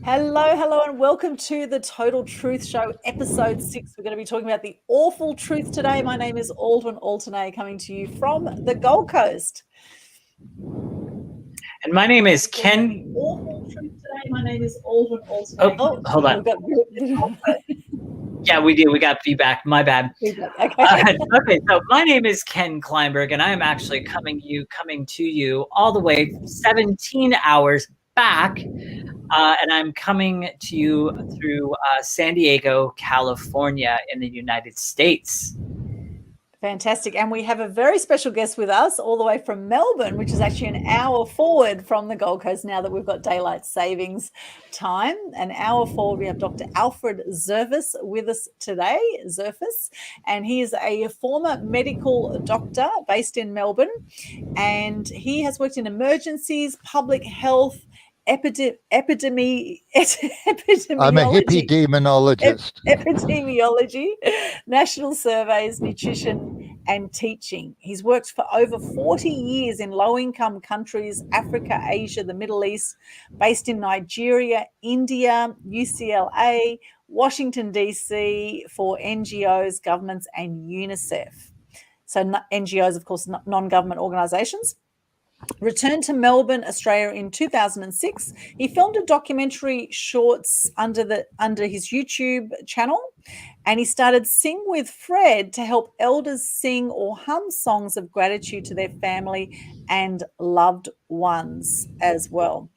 Hello, hello, and welcome to the Total Truth Show, episode 6. We're going to be talking about the awful truth today. My name is Aldwyn Altuney, coming to you from the Gold Coast. And my name is Ken. Awful truth today. My name is Aldwyn Altuney. Oh, hold on. Yeah, we do. We got feedback. My bad. Okay. Okay, so my name is Ken Kleinberg, and I am actually coming to you all the way 17 hours back. And I'm coming to you through San Diego, California in the United States. Fantastic. And we have a very special guest with us all the way from Melbourne, which is actually an hour forward from the Gold Coast now that we've got daylight savings time. An hour forward, we have Dr. Alfred Zerfas with us today, Zerfas, and he is a former medical doctor based in Melbourne, and he has worked in emergencies, public health, epidemiology. I'm a epidemiologist. Epidemiology, national surveys, nutrition, and teaching. He's worked for over 40 years in low-income countries, Africa, Asia, the Middle East, based in Nigeria, India, UCLA, Washington, D.C. for NGOs, governments, and UNICEF. So NGOs, of course, non-government organisations. Returned to Melbourne, Australia in 2006. He filmed a documentary shorts under his YouTube channel, and he started Sing with Fred to help elders sing or hum songs of gratitude to their family and loved ones as well.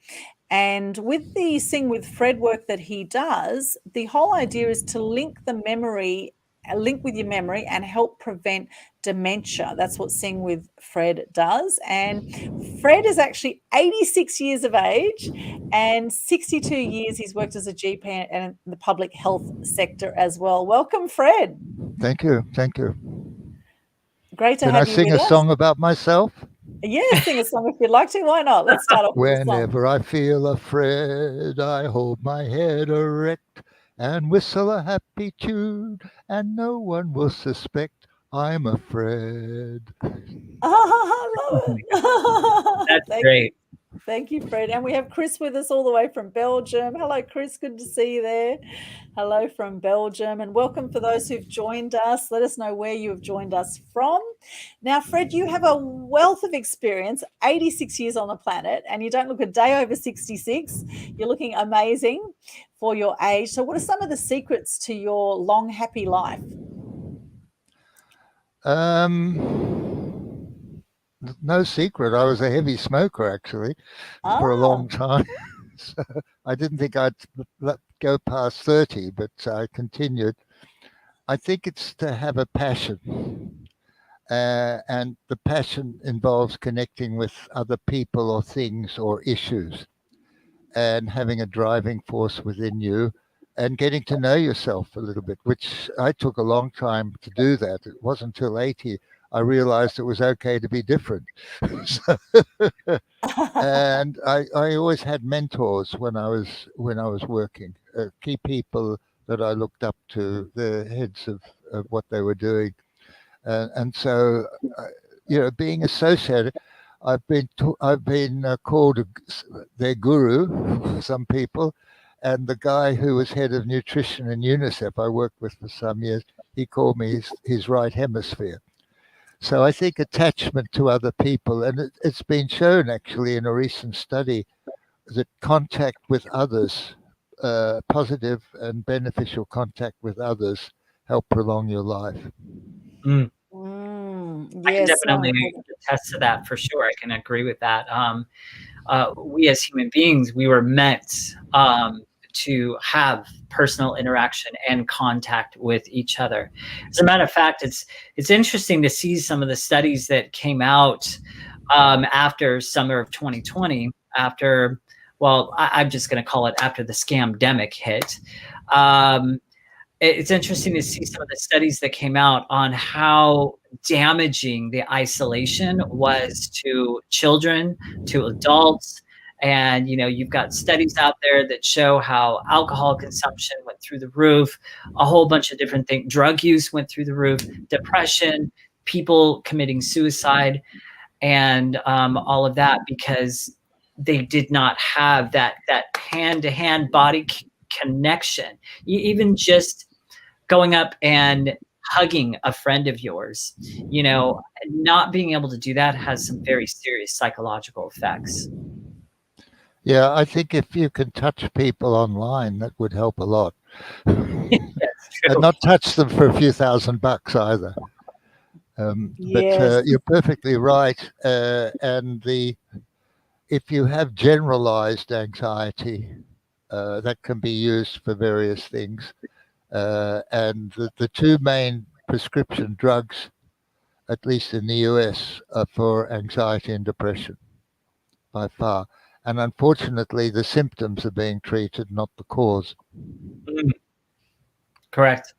And with the Sing with Fred work that he does, the whole idea is to link with your memory and help prevent dementia. That's what Sing with Fred does. And Fred is actually 86 years of age, and 62 years he's worked as a GP and in the public health sector as well. Welcome, Fred. Thank you. Thank you. Great to have you with us. Can I sing a song about myself? Yeah, sing a song if you'd like to. Why not? Let's start off with a song. Whenever I feel afraid, I hold my head erect and whistle a happy tune, and no one will suspect I'm afraid. I love it. That's great. Thank you, Fred. And we have Chris with us all the way from Belgium. Hello, Chris. Good to see you there. Hello from Belgium. And welcome for those who've joined us. Let us know where you have joined us from. Now, Fred, you have a wealth of experience, 86 years on the planet, and you don't look a day over 66. You're looking amazing for your age. So what are some of the secrets to your long, happy life? No secret. I was a heavy smoker, actually, for a long time. So I didn't think I'd go past 30, but I continued. I think it's to have a passion. And the passion involves connecting with other people or things or issues, and having a driving force within you, and getting to know yourself a little bit, which I took a long time to do that. It wasn't until 80 I realized it was okay to be different. And I always had mentors when I was working, key people that I looked up to, the heads of what they were doing. And so, being associated, I've been called their guru, some people. And the guy who was head of nutrition in UNICEF I worked with for some years, he called me his right hemisphere. So I think attachment to other people, and it's been shown actually in a recent study that contact with others, positive and beneficial contact with others, help prolong your life. I can definitely attest to that for sure. I can agree with that. We as human beings, we were meant to have personal interaction and contact with each other. As a matter of fact, it's interesting to see some of the studies that came out after summer of 2020, I'm just going to call it after the scamdemic hit. It's interesting to see some of the studies that came out on how damaging the isolation was to children, to adults. And, you've got studies out there that show how alcohol consumption went through the roof, a whole bunch of different things. Drug use went through the roof, depression, people committing suicide, and all of that because they did not have that hand-to-hand body connection. Even just going up and hugging a friend of yours, not being able to do that has some very serious psychological effects. Yeah, I think if you can touch people online, that would help a lot. That's true. And not touch them for a few $1,000 either. Yes. But you're perfectly right. And if you have generalized anxiety, that can be used for various things. And the two main prescription drugs, at least in the US, are for anxiety and depression by far. And unfortunately, the symptoms are being treated, not the cause. Correct.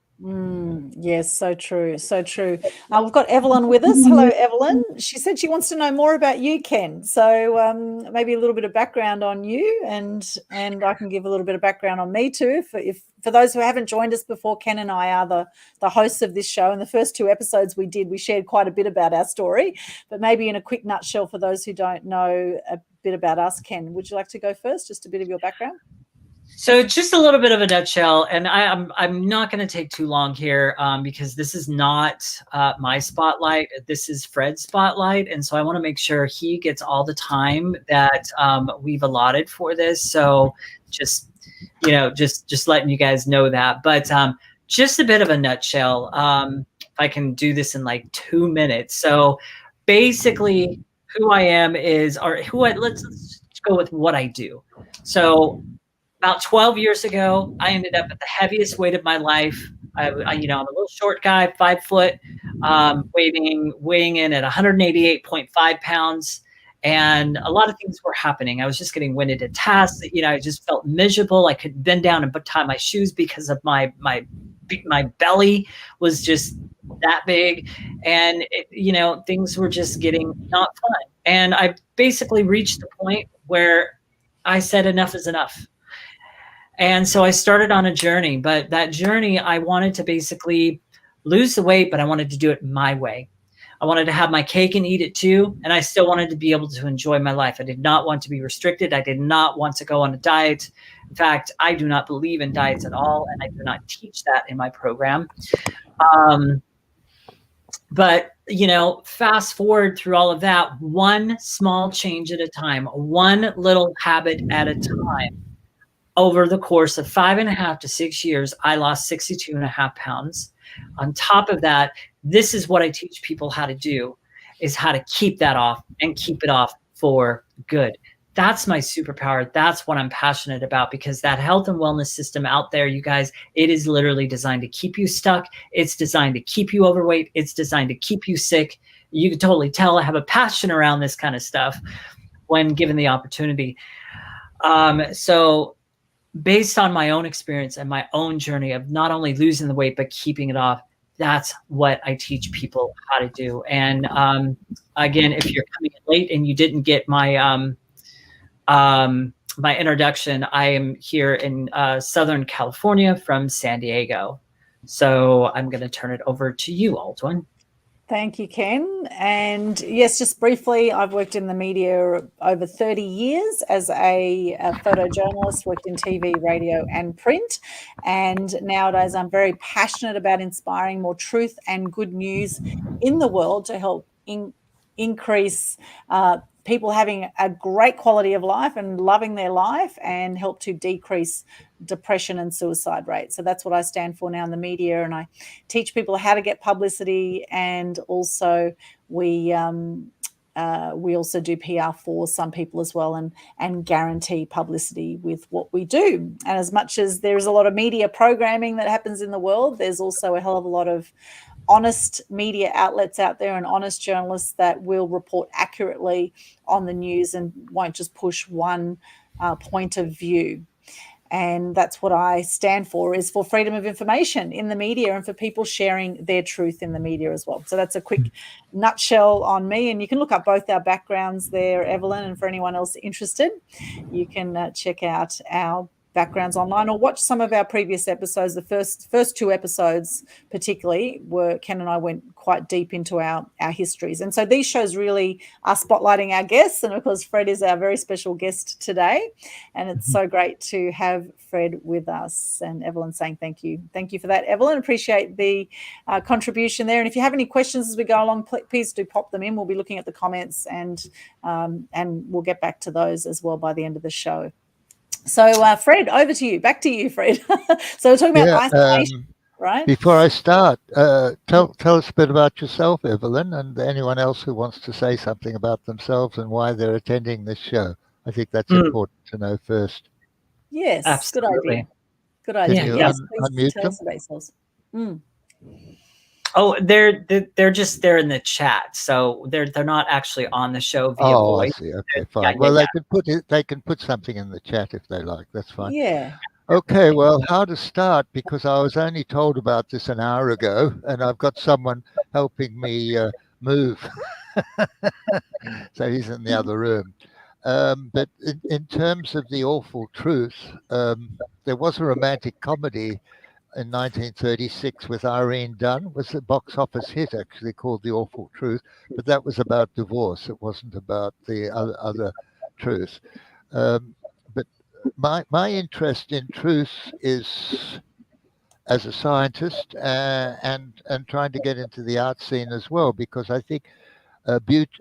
Yes, so true, so true. We've got Evelyn with us. Hello, Evelyn. She said she wants to know more about you, Ken. So maybe a little bit of background on you, and I can give a little bit of background on me too. If for those who haven't joined us before, Ken and I are the hosts of this show. And the first 2 episodes we shared quite a bit about our story. But maybe in a quick nutshell for those who don't know a bit about us, Ken, would you like to go first? Just a bit of your background. So just a little bit of a nutshell, and I'm not going to take too long here because this is not my spotlight. This is Fred's spotlight, and so I want to make sure he gets all the time that we've allotted for this. So just letting you guys know that. But just a bit of a nutshell. If I can do this in like 2 minutes. So basically, who I am is, let's go with what I do. So about 12 years ago, I ended up at the heaviest weight of my life. I'm a little short guy, 5 foot, weighing in at 188.5 pounds. And a lot of things were happening. I was just getting winded at tasks. I just felt miserable. I could bend down and tie my shoes because of my belly was just that big. And, things were just getting not fun. And I basically reached the point where I said enough is enough. And so I started on a journey, but that journey, I wanted to basically lose the weight, but I wanted to do it my way. I wanted to have my cake and eat it too. And I still wanted to be able to enjoy my life. I did not want to be restricted. I did not want to go on a diet. In fact, I do not believe in diets at all. And I do not teach that in my program. But, fast forward through all of that, one small change at a time, one little habit at a time. Over the course of 5.5 to 6 years, I lost 62.5 pounds. On top of that, this is what I teach people how to do, is how to keep that off and keep it off for good. That's my superpower. That's what I'm passionate about, because that health and wellness system out there, you guys, it is literally designed to keep you stuck. It's designed to keep you overweight. It's designed to keep you sick. You can totally tell I have a passion around this kind of stuff when given the opportunity. So based on my own experience and my own journey of not only losing the weight, but keeping it off, that's what I teach people how to do. And again, if you're coming in late and you didn't get my my introduction, I am here in Southern California from San Diego. So I'm going to turn it over to you, Aldwyn. Thank you, Ken. And yes, just briefly, I've worked in the media over 30 years as a photojournalist, worked in TV, radio, and print. And nowadays, I'm very passionate about inspiring more truth and good news in the world to help increase people having a great quality of life and loving their life, and help to decrease depression and suicide rates. So that's what I stand for now in the media, and I teach people how to get publicity, and also we also do PR for some people as well, and guarantee publicity with what we do. And as much as there's a lot of media programming that happens in the world, there's also a hell of a lot of honest media outlets out there and honest journalists that will report accurately on the news and won't just push one point of view. And that's what I stand for, is for freedom of information in the media and for people sharing their truth in the media as well. So that's a quick nutshell on me. And you can look up both our backgrounds there, Evelyn, and for anyone else interested, you can check out our backgrounds online, or watch some of our previous episodes. The first two episodes particularly were Ken and I went quite deep into our histories. And so these shows really are spotlighting our guests. And of course, Fred is our very special guest today. And it's so great to have Fred with us. And Evelyn saying thank you. Thank you for that, Evelyn. Appreciate the contribution there. And if you have any questions as we go along, please do pop them in. We'll be looking at the comments and we'll get back to those as well by the end of the show. So, Fred, over to you. Back to you, Fred. So we're talking about isolation, right? Before I start, tell us a bit about yourself, Evelyn, and anyone else who wants to say something about themselves and why they're attending this show. I think that's important to know first. Yes, absolutely. Good idea. Can you yes, unmute tell them? us about yourselves. Oh, they're just there in the chat, so they're not actually on the show via voice. I see. Okay, fine. Well, they can put something in the chat if they like. That's fine. Yeah. Okay. Well, how to start? Because I was only told about this an hour ago, and I've got someone helping me move. So he's in the other room. But in terms of the awful truth, there was a romantic comedy in 1936 with Irene Dunne. Was a box office hit, actually, called The Awful Truth, but that was about divorce. It wasn't about the other truth. But my interest in truth is as a scientist and trying to get into the art scene as well, because I think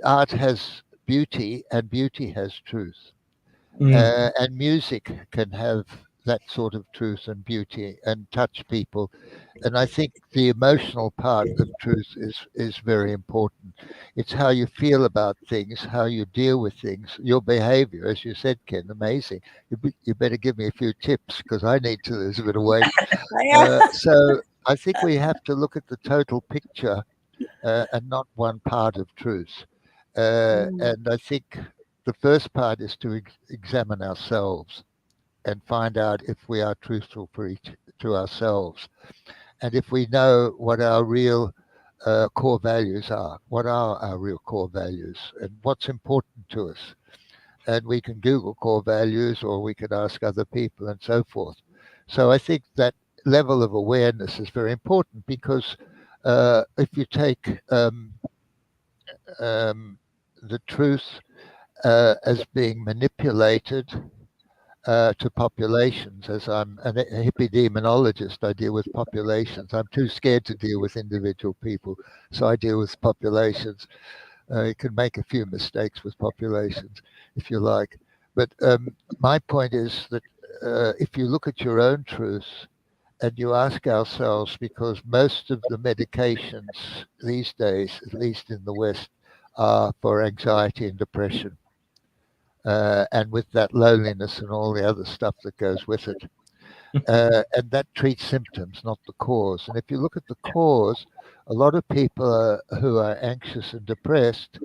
art has beauty and beauty has truth. And music can have that sort of truth and beauty and touch people. And I think the emotional part of truth is very important. It's how you feel about things, how you deal with things, your behavior, as you said, Ken, amazing. You better give me a few tips because I need to lose a bit of weight. So I think we have to look at the total picture and not one part of truth. And I think the first part is to examine ourselves and find out if we are truthful to ourselves. And if we know what our real core values are, what are our real core values and what's important to us. And we can Google core values or we can ask other people and so forth. So I think that level of awareness is very important because if you take the truth as being manipulated to populations, as I'm a epidemiologist, I deal with populations. I'm too scared to deal with individual people, so I deal with populations. You can make a few mistakes with populations, if you like. But my point is that if you look at your own truth and you ask ourselves, because most of the medications these days, at least in the West, are for anxiety and depression. And with that loneliness and all the other stuff that goes with it. And that treats symptoms, not the cause. And if you look at the cause, a lot of people who are anxious and depressed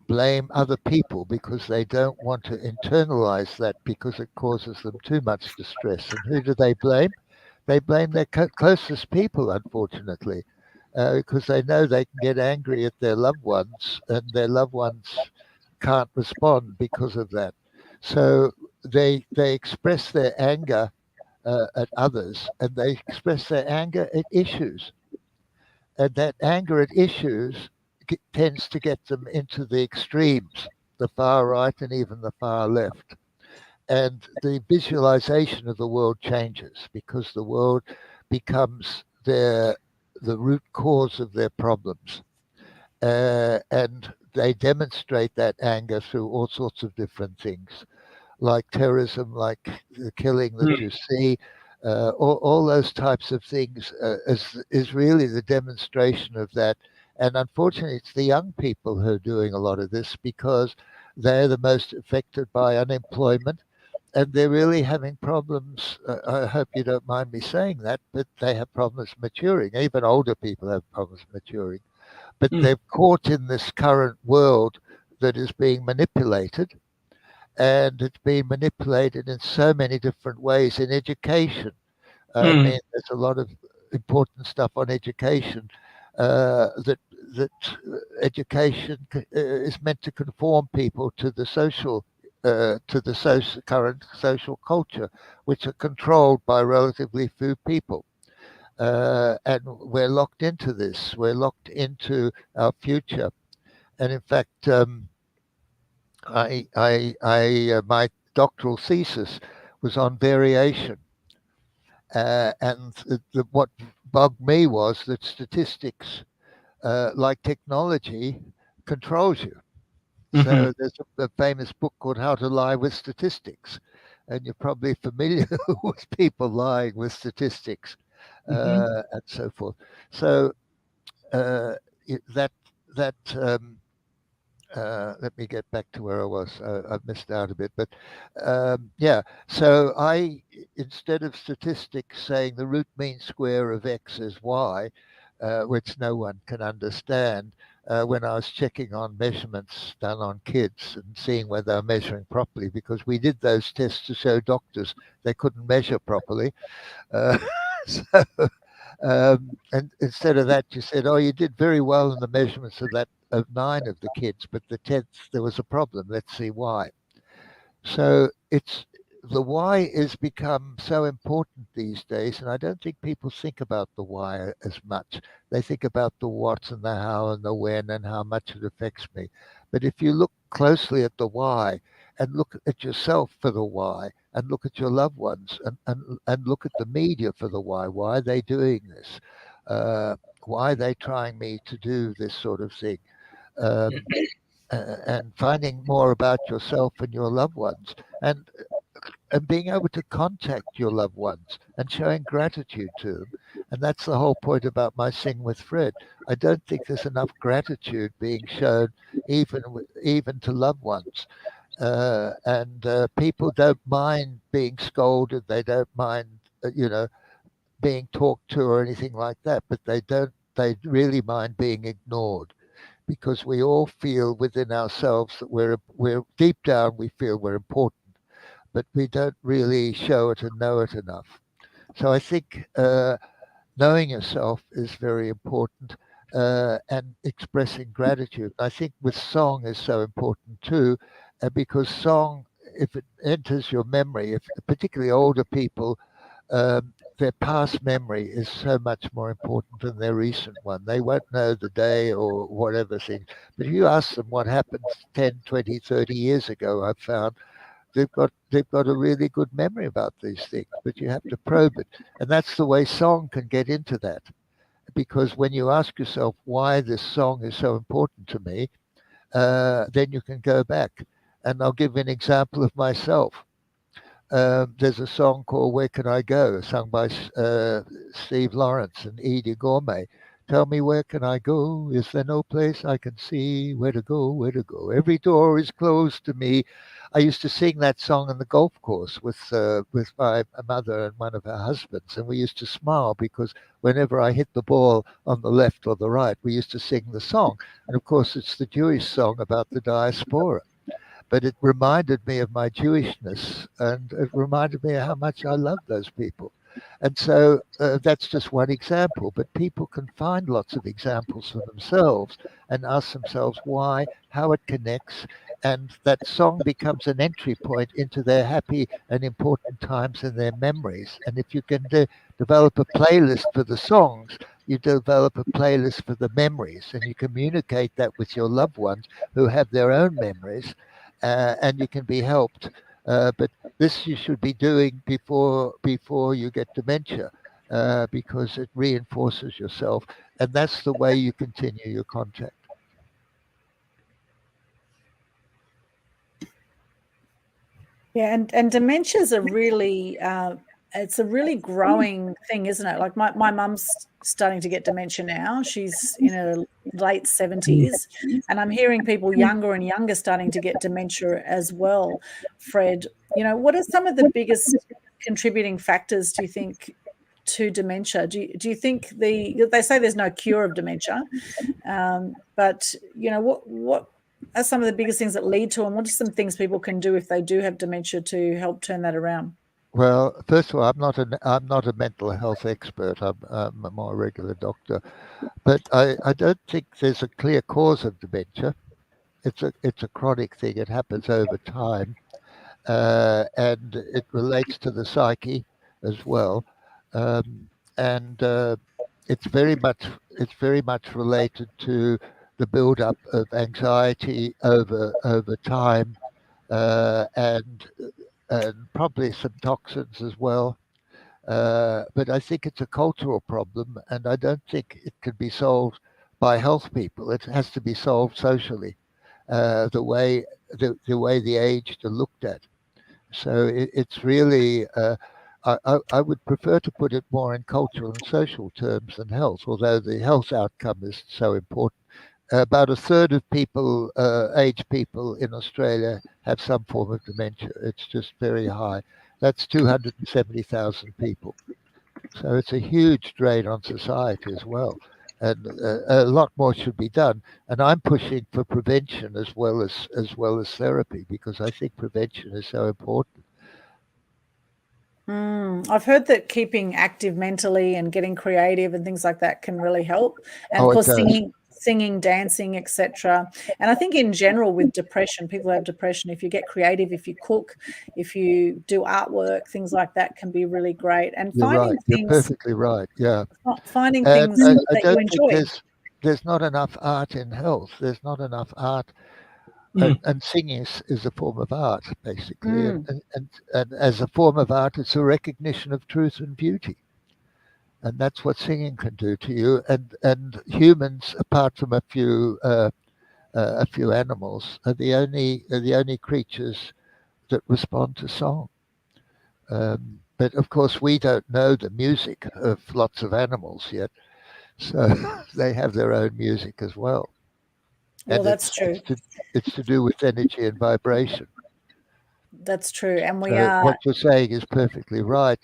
blame other people because they don't want to internalize that because it causes them too much distress. And who do they blame? They blame their closest people, unfortunately, because they know they can get angry at their loved ones and their loved ones can't respond because of that. So they express their anger at others and they express their anger at issues. And that anger at issues tends to get them into the extremes, the far right and even the far left. And the visualization of the world changes because the world becomes the root cause of their problems. And they demonstrate that anger through all sorts of different things, like terrorism, like the killing that you see, all those types of things is really the demonstration of that. And unfortunately, it's the young people who are doing a lot of this because they're the most affected by unemployment. And they're really having problems. I hope you don't mind me saying that, but they have problems maturing. Even older people have problems maturing. But they're caught in this current world that is being manipulated. And it's being manipulated in so many different ways in education. I mean, there's a lot of important stuff on education that education is meant to conform people to the social to the current social culture, which are controlled by relatively few people. And we're locked into this. We're locked into our future. And in fact, my doctoral thesis was on variation. And what bugged me was that statistics, like technology, controls you. So there's a famous book called How to Lie with Statistics. And you're probably familiar with people lying with statistics and so forth. So let me get back to where I was. I've missed out a bit, but yeah. So instead of statistics saying the root mean square of x is y, which no one can understand, when I was checking on measurements done on kids and seeing whether they're measuring properly, because we did those tests to show doctors they couldn't measure properly. So, and instead of that, you said, "Oh, you did very well in the measurements of 9 of the kids, but the 10th there was a problem. Let's see why." So the why has become so important these days, and I don't think people think about the why as much. They think about the what and the how and the when and how much it affects me. But if you look closely at the why and look at yourself for the why and look at your loved ones and look at the media for the why are they doing this? Why are they trying me to do this sort of thing? And finding more about yourself and your loved ones, and being able to contact your loved ones and showing gratitude to them. And that's the whole point about my Sing with Fred. I don't think there's enough gratitude being shown even to loved ones. And people don't mind being scolded. They don't mind, being talked to or anything like that, but they really mind being ignored, because we all feel within ourselves that we're deep down, we feel we're important, but we don't really show it and know it enough. So I think knowing yourself is very important, and expressing gratitude. I think with song is so important too, because song, if it enters your memory, if particularly older people, their past memory is so much more important than their recent one. They won't know the day or whatever thing. But if you ask them what happened 10, 20, 30 years ago, I've found they've got a really good memory about these things, but you have to probe it. And that's the way song can get into that. Because when you ask yourself why this song is so important to me, then you can go back. And I'll give you an example of myself. There's a song called Where Can I Go, sung by Steve Lawrence and Edie Gourmet. Tell me, where can I go? Is there no place I can see? Where to go, where to go? Every door is closed to me. I used to sing that song on the golf course with my mother and one of her husbands, and we used to smile because whenever I hit the ball on the left or the right, we used to sing the song. And of course, it's the Jewish song about the diaspora. But it reminded me of my Jewishness, and it reminded me of how much I love those people. And so that's just one example, but people can find lots of examples for themselves and ask themselves why, how it connects, and that song becomes an entry point into their happy and important times in their memories. And if you can develop a playlist for the songs, you develop a playlist for the memories, and you communicate that with your loved ones who have their own memories. And you can be helped. But this you should be doing before you get dementia, because it reinforces yourself. And that's the way you continue your contact. Yeah, and dementia's a really it's a really growing thing, isn't it? Like my mum's starting to get dementia now. She's in her late 70s, and I'm hearing people younger and younger starting to get dementia as well. Fred, what are some of the biggest contributing factors, do you think, to dementia? Do you think they say there's no cure of dementia, but what are some of the biggest things that lead to, and what are some things people can do if they do have dementia to help turn that around? Well, first of all, I'm not a mental health expert. I'm a more regular doctor, but I don't think there's a clear cause of dementia. it's a chronic thing. It happens over time, and it relates to the psyche as well, and it's very much related to the build-up of anxiety over time, and probably some toxins as well. But I think it's a cultural problem, and I don't think it can be solved by health people. It has to be solved socially, the way the aged are looked at. So it's really, I would prefer to put it more in cultural and social terms than health, although the health outcome is so important. About a third of people, aged people in Australia, have some form of dementia. It's just very high. That's 270,000 people. So it's a huge drain on society as well. And a lot more should be done. And I'm pushing for prevention as well as therapy, because I think prevention is so important. I've heard that keeping active mentally and getting creative and things like that can really help. And of course, singing, dancing, etc. And I think in general with depression, people who have depression, if you get creative, if you cook, if you do artwork, things like that can be really great. And finding things, you're perfectly right. Yeah, finding things that you enjoy. There's not enough art in health. There's not enough art. And singing is a form of art, basically. And as a form of art, it's a recognition of truth and beauty. And that's what singing can do to you. And humans, apart from a few animals, are the only creatures that respond to song. But of course, we don't know the music of lots of animals yet, so they have their own music as well. Well, that's true. It's to do with energy and vibration. That's true. And what you're saying is perfectly right.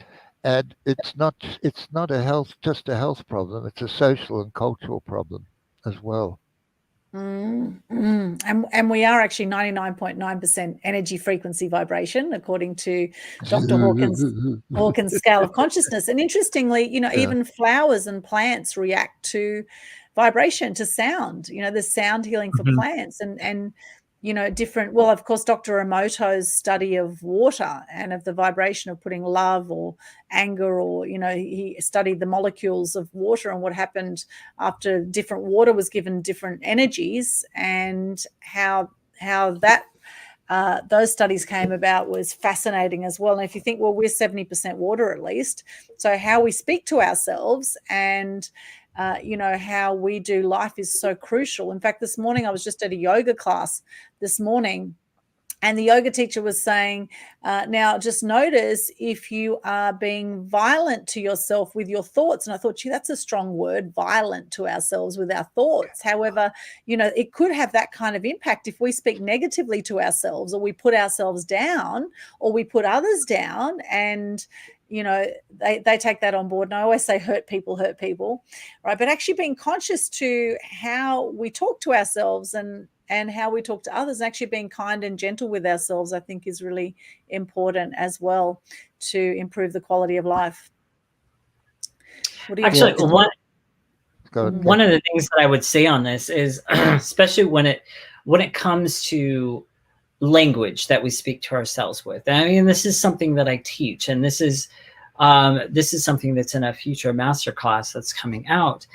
And it's not just a health problem. It's a social and cultural problem as well. And we are actually 99.9% energy frequency vibration, according to Dr. Hawkins' scale of consciousness. And interestingly, even flowers and plants react to vibration, to sound. There's sound healing for plants and different. Well, of course, Dr. Emoto's study of water and of the vibration of putting love or anger, or he studied the molecules of water and what happened after different water was given different energies, and how that those studies came about was fascinating as well. And if you think, well, we're 70% water at least, so how we speak to ourselves and how we do life is so crucial. In fact, this morning I was just at a yoga class this morning, and the yoga teacher was saying, now just notice if you are being violent to yourself with your thoughts. And I thought, gee, that's a strong word, violent to ourselves with our thoughts. However, it could have that kind of impact if we speak negatively to ourselves, or we put ourselves down, or we put others down, and they take that on board. And I always say hurt people, right? But actually being conscious to how we talk to ourselves and how we talk to others, and actually being kind and gentle with ourselves, I think is really important as well to improve the quality of life. What do you actually, one of the things that I would say on this is, especially when it comes to language that we speak to ourselves with. I mean, this is something that I teach, and this is something that's in a future masterclass that's coming out,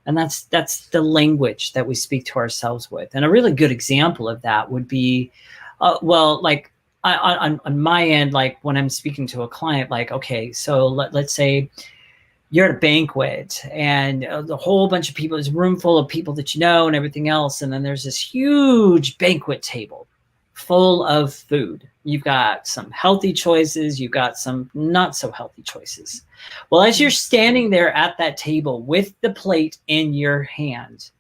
and that's the language that we speak to ourselves with. And a really good example of that would be, like on my end, like when I'm speaking to a client, like, okay, so let's say you're at a banquet and a whole bunch of people, there's a room full of people that you know and everything else, and then there's this huge banquet table full of food. You've got some healthy choices, you've got some not so healthy choices. Well, as you're standing there at that table with the plate in your hand,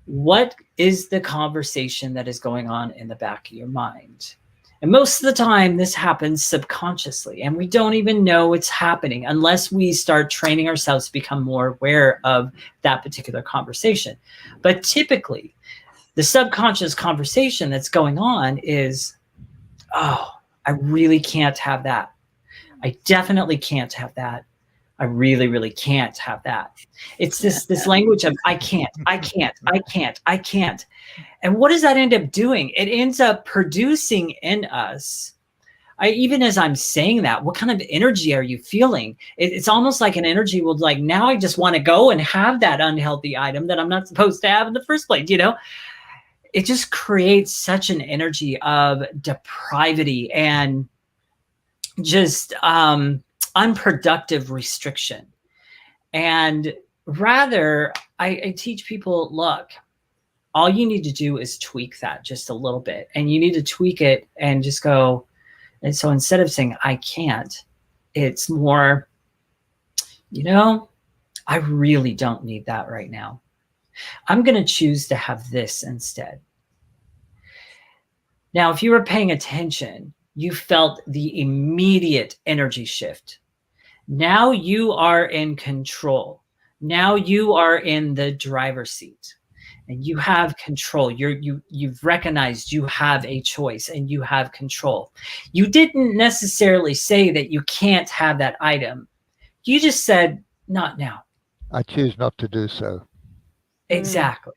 what is the conversation that is going on in the back of your mind? And most of the time, this happens subconsciously, and we don't even know it's happening unless we start training ourselves to become more aware of that particular conversation. But typically, the subconscious conversation that's going on is, oh, I really can't have that. I definitely can't have that. I really, really can't have that. It's this language of I can't. And what does that end up doing? It ends up producing in us, even as I'm saying that, what kind of energy are you feeling? It's almost like an energy will like, now I just want to go and have that unhealthy item that I'm not supposed to have in the first place, It just creates such an energy of depravity and just unproductive restriction. And rather, I teach people, look, all you need to do is tweak that just a little bit. And you need to tweak it and just go. And so instead of saying, I can't, it's more, I really don't need that right now. I'm going to choose to have this instead. Now, if you were paying attention, you felt the immediate energy shift. Now you are in control. Now you are in the driver's seat. And you have control. You've recognized you have a choice and you have control. You didn't necessarily say that you can't have that item. You just said, not now. I choose not to do so. Exactly.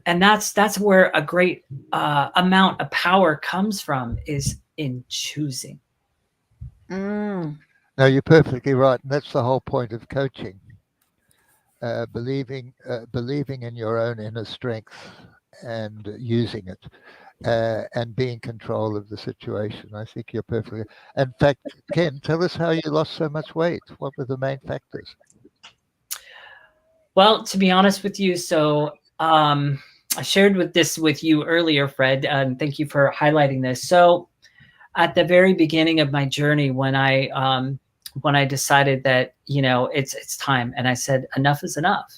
And that's where a great amount of power comes from, is in choosing. No, you're perfectly right. And that's the whole point of coaching. Believing in your own inner strength and using it, and being in control of the situation. I think you're perfectly. In fact, Ken, tell us how you lost so much weight. What were the main factors? Well, to be honest with you, so I shared with you earlier, Fred, and thank you for highlighting this. So at the very beginning of my journey, when I decided that, it's time, and I said, enough is enough.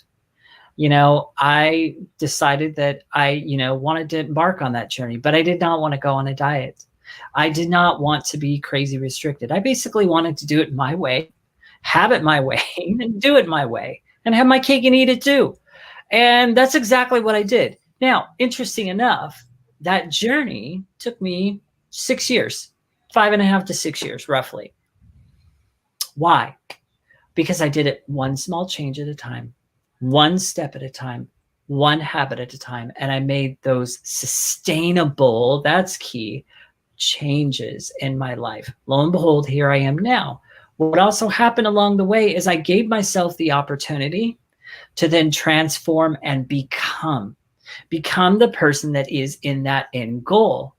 I decided that I, wanted to embark on that journey, but I did not want to go on a diet. I did not want to be crazy restricted. I basically wanted to do it my way, have it my way, and do it my way, and have my cake and eat it too. And that's exactly what I did. Now, interesting enough, that journey took me 6 years, 5.5 to 6 years, roughly. Why? Because I did it one small change at a time, one step at a time, one habit at a time. And I made those sustainable, that's key, changes in my life. Lo and behold, here I am now. What also happened along the way is I gave myself the opportunity to then transform and become the person that is in that end goal.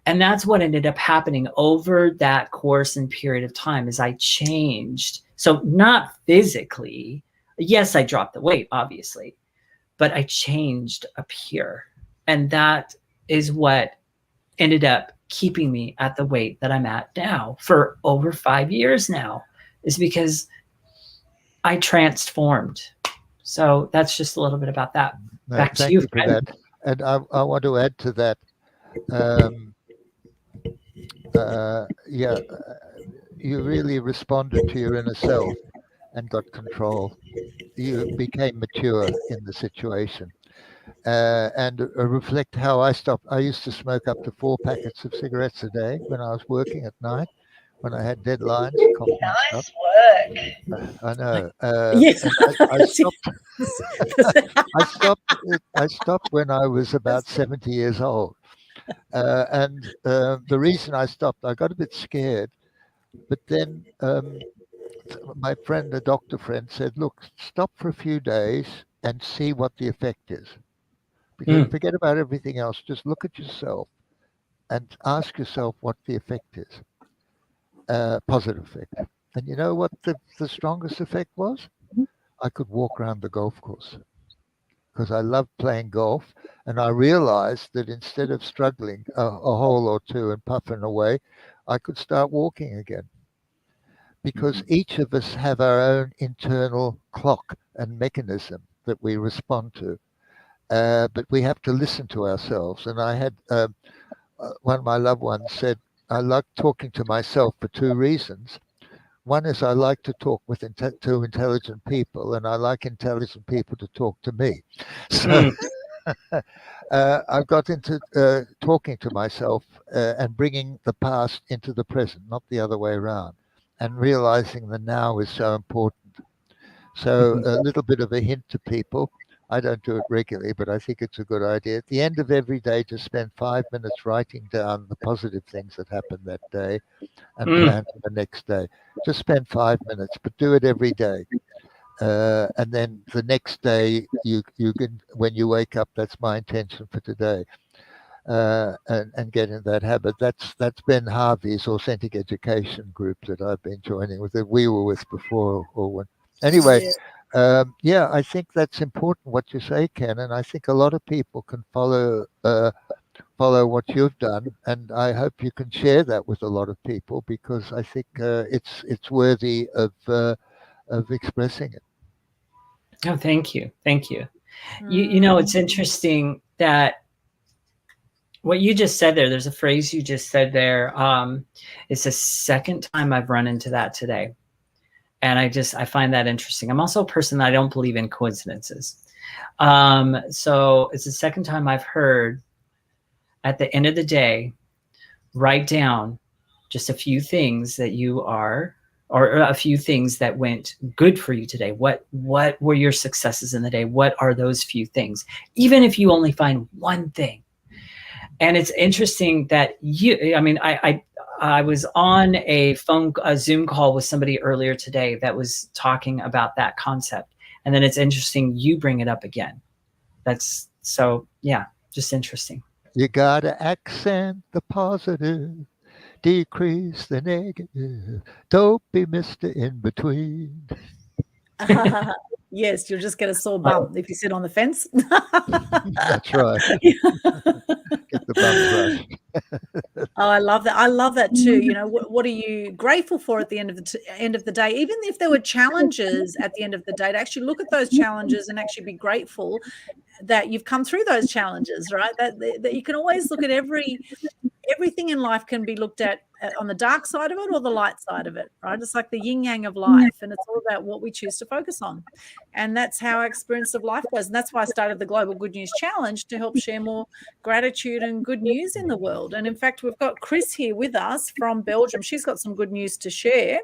And that's what ended up happening over that course and period of time, is I changed. So not physically, yes, I dropped the weight, obviously, but I changed up here. And that is what ended up keeping me at the weight that I'm at now for over 5 years now, is because I transformed. So that's just a little bit about that. No, back to you, Fred. For that. And I want to add to that. You really responded to your inner self and got control. You became mature in the situation. And reflect how I stopped. I used to smoke up to 4 packets of cigarettes a day when I was working at night, when I had deadlines. Nice work. I know. Yes. I stopped when I was about 70 years old. And the reason I stopped, I got a bit scared. But then my friend, a doctor friend, said, look, stop for a few days and see what the effect is. Because forget about everything else. Just look at yourself and ask yourself what the effect is. Positive effect. And you know what the strongest effect was? I could walk around the golf course because I loved playing golf. And I realized that instead of struggling a hole or two and puffing away, I could start walking again. Because each of us have our own internal clock and mechanism that we respond to. But we have to listen to ourselves. And I had one of my loved ones said, I like talking to myself for 2 reasons. One is I like to talk with to intelligent people, and I like intelligent people to talk to me. So I've got into talking to myself and bringing the past into the present, not the other way around. and realizing the now is so important. So a little bit of a hint to people. I don't do it regularly, but I think it's a good idea. At the end of every day, to spend 5 minutes writing down the positive things that happened that day and plan for the next day. Just spend 5 minutes, but do it every day. And then the next day, you can, when you wake up, that's my intention for today. And get in that habit. That's Ben Harvey's Authentic Education group that I've been joining with, that we were with before. Anyway, yeah, I think that's important what you say, Ken, and I think a lot of people can follow what you've done, and I hope you can share that with a lot of people, because I think it's worthy of expressing it. Oh, thank you. You know, it's interesting that what you just said there, there's a phrase you just said there. It's the second time I've run into that today. And I find that interesting. I'm also a person that I don't believe in coincidences. So it's the second time I've heard, at the end of the day, write down just a few things that you are, or a few things that went good for you today. What were your successes in the day? What are those few things? Even if you only find one thing. And it's interesting that I was on a Zoom call with somebody earlier today that was talking about that concept. And then it's interesting you bring it up again. That's so, yeah, just interesting. You gotta accent the positive, decrease the negative. Don't be Mr. In Between. Yes, you'll just get a sore bum if you sit on the fence. That's right. Get the bum crushed. Oh, I love that. I love that too. You know, what are you grateful for at the end of the day? Even if there were challenges at the end of the day, to actually look at those challenges and actually be grateful that you've come through those challenges, right? That you can always look at everything in life can be looked at on the dark side of it or the light side of it, right? It's like the yin yang of life, and it's all about what we choose to focus on. And that's how our experience of life goes. And that's why I started the Global Good News Challenge, to help share more gratitude and good news in the world. And in fact, we've got Chris here with us from Belgium. She's got some good news to share.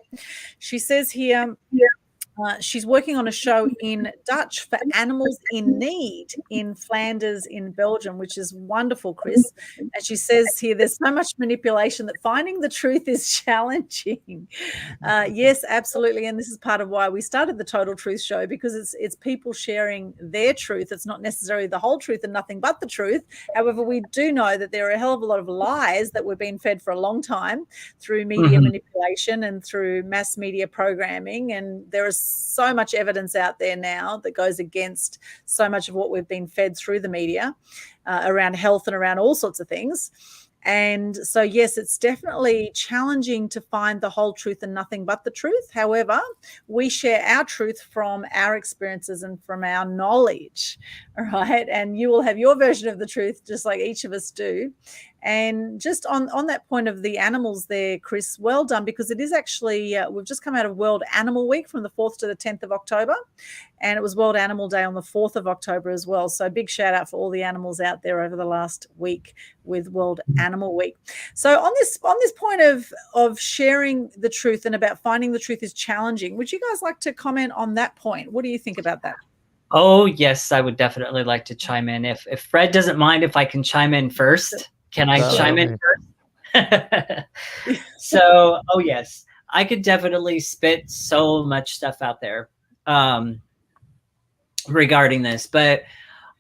She says here, she's working on a show in Dutch for animals in need in Flanders in Belgium, which is wonderful, Chris. And she says here, there's so much manipulation that finding the truth is challenging. Yes, absolutely. And this is part of why we started the Total Truth Show, because it's people sharing their truth. It's not necessarily the whole truth and nothing but the truth. However, we do know that there are a hell of a lot of lies that we've been fed for a long time through media manipulation and through mass media programming. And there is so much evidence out there now that goes against so much of what we've been fed through the media around health and around all sorts of things. And so, yes, it's definitely challenging to find the whole truth and nothing but the truth. However, we share our truth from our experiences and from our knowledge, right? And you will have your version of the truth, just like each of us do. And just on that point of the animals there, Chris, well done, because it is actually, we've just come out of World Animal Week from the 4th to the 10th of October. And it was World Animal Day on the 4th of October as well. So big shout out for all the animals out there over the last week with World Animal Week. So on this point of sharing the truth and about finding the truth is challenging, would you guys like to comment on that point? What do you think about that? Oh, yes, I would definitely like to chime in. If Fred doesn't mind if I can chime in first. Can I chime in first? So, oh yes, I could definitely spit so much stuff out there regarding this, but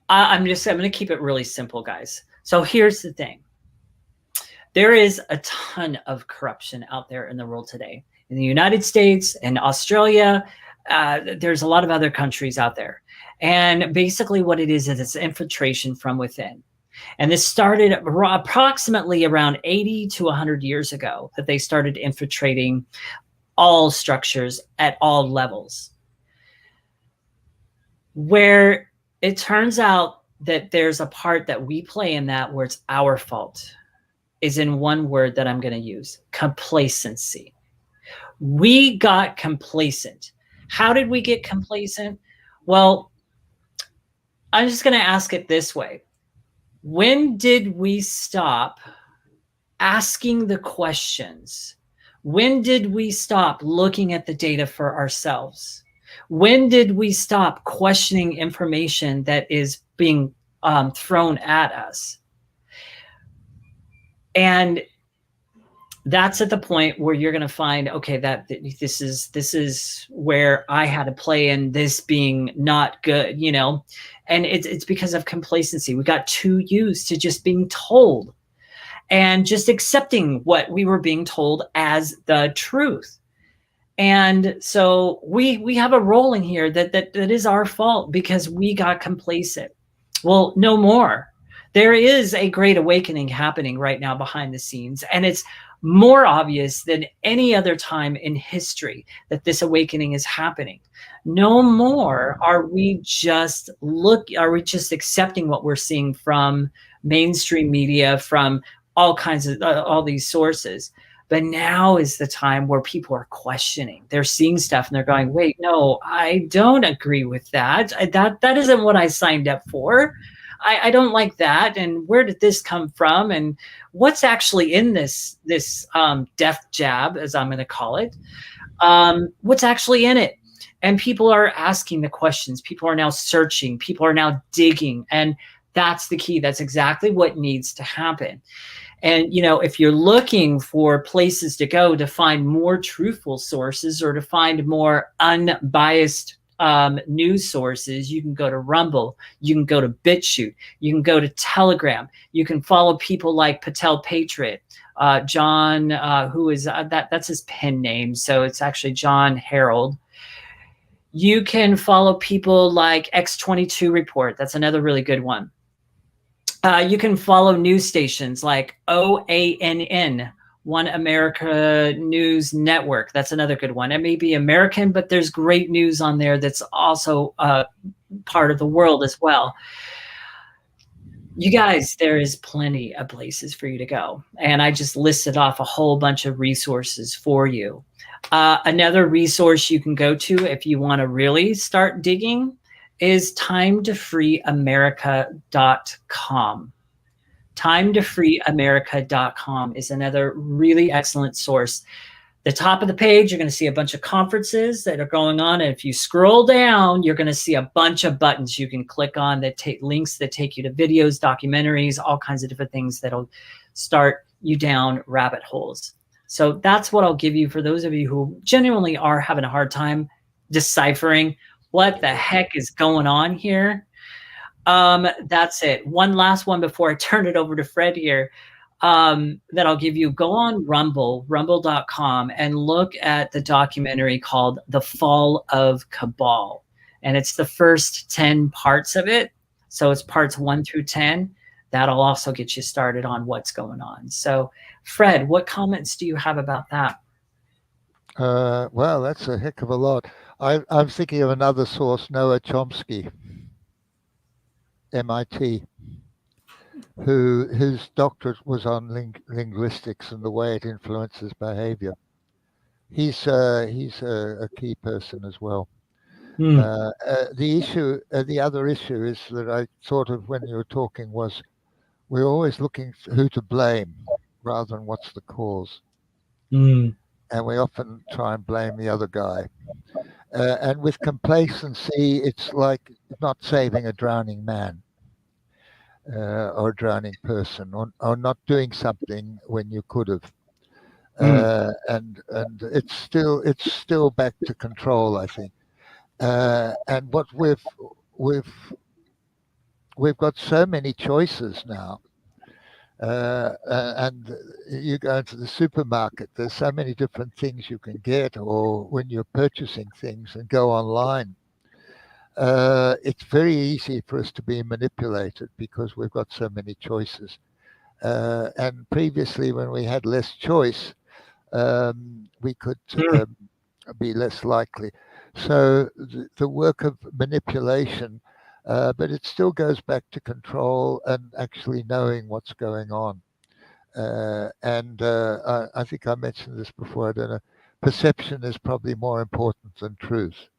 I'm going to keep it really simple, guys. So here's the thing. There is a ton of corruption out there in the world today. In the United States and Australia, there's a lot of other countries out there. And basically what it is it's infiltration from within. And this started approximately around 80 to 100 years ago, that they started infiltrating all structures at all levels, where it turns out that there's a part that we play in that where it's our fault, is in one word that I'm going to use: complacency. We got complacent. How did we get complacent? Well, I'm just going to ask it this way. When did we stop asking the questions? When did we stop looking at the data for ourselves? When did we stop questioning information that is being thrown at us? And that's at the point where you're going to find, okay, that this is where I had to play in this being not good, you know, and it's because of complacency. We got too used to just being told and just accepting what we were being told as the truth. And so we have a role in here that is our fault because we got complacent. Well, no more. There is a great awakening happening right now behind the scenes, and it's more obvious than any other time in history that this awakening is happening. No more are we just accepting what we're seeing from mainstream media, from all kinds of all these sources. But now is the time where people are questioning. They're seeing stuff and they're going, wait, no, I don't agree with that. That isn't what I signed up for. I don't like that. And where did this come from? And what's actually in this death jab, as I'm going to call it? What's actually in it? And people are asking the questions. People are now searching. People are now digging. And that's the key. That's exactly what needs to happen. And, you know, if you're looking for places to go to find more truthful sources or to find more unbiased news sources, you can go to Rumble, you can go to BitChute, you can go to Telegram, you can follow people like Patel Patriot, John, who is that's his pen name, so it's actually John Harold. You can follow people like X22 Report. That's another really good one. You can follow news stations like OANN, One America News Network. That's another good one. It may be American, but there's great news on there that's also part of the world as well. You guys, there is plenty of places for you to go. And I just listed off a whole bunch of resources for you. Another resource you can go to if you want to really start digging is timetofreeamerica.com. Timetofreeamerica.com is another really excellent source. The top of the page, you're going to see a bunch of conferences that are going on. And if you scroll down, you're going to see a bunch of buttons you can click on that take links that take you to videos, documentaries, all kinds of different things that'll start you down rabbit holes. So that's what I'll give you for those of you who genuinely are having a hard time deciphering what the heck is going on here. That's it. One last one before I turn it over to Fred here, that I'll give you. Go on rumble.com, and look at the documentary called The Fall of Cabal. And it's the first 10 parts of it. So it's parts 1 through 10. That'll also get you started on what's going on. So Fred, what comments do you have about that? Well, that's a heck of a lot. I'm thinking of another source, Noah Chomsky, MIT, who his doctorate was on linguistics and the way it influences behavior. He's a key person as well. The other issue is that I thought of when you were talking was we're always looking who to blame rather than what's the cause. And we often try and blame the other guy. And with complacency, it's like not saving a drowning man or a drowning person, or not doing something when you could have. And it's still back to control, I think. And what we've got so many choices now. And you go into the supermarket, there's so many different things you can get, or when you're purchasing things and go online, it's very easy for us to be manipulated because we've got so many choices. And previously, when we had less choice, we could be less likely. So the work of manipulation, but it still goes back to control and actually knowing what's going on. I think I mentioned this before, I don't know, perception is probably more important than truth.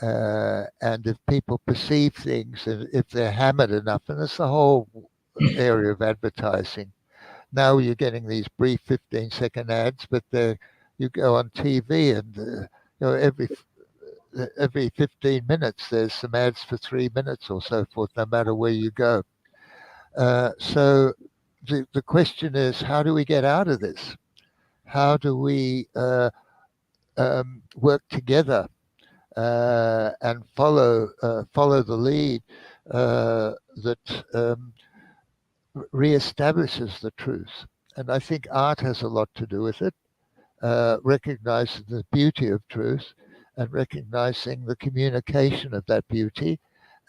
And if people perceive things, and if they're hammered enough, and it's the whole area of advertising, Now you're getting these brief 15-second ads, but you go on TV and every 15 minutes there's some ads for 3 minutes or so forth, no matter where you go. So the question is, how do we get out of this? How do we work together and follow the lead that reestablishes the truth? And I think art has a lot to do with it, recognizing the beauty of truth and recognizing the communication of that beauty,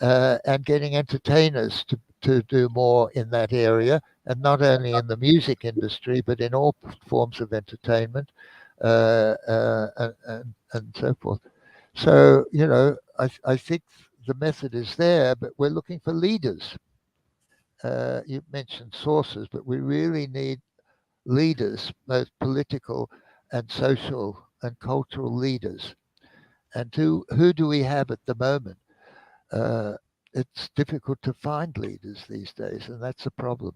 and getting entertainers to do more in that area, and not only in the music industry, but in all forms of entertainment, and so forth. So, I think the method is there, but we're looking for leaders. You mentioned sources, but we really need leaders, both political and social and cultural leaders. And who do we have at the moment? It's difficult to find leaders these days, and that's a problem.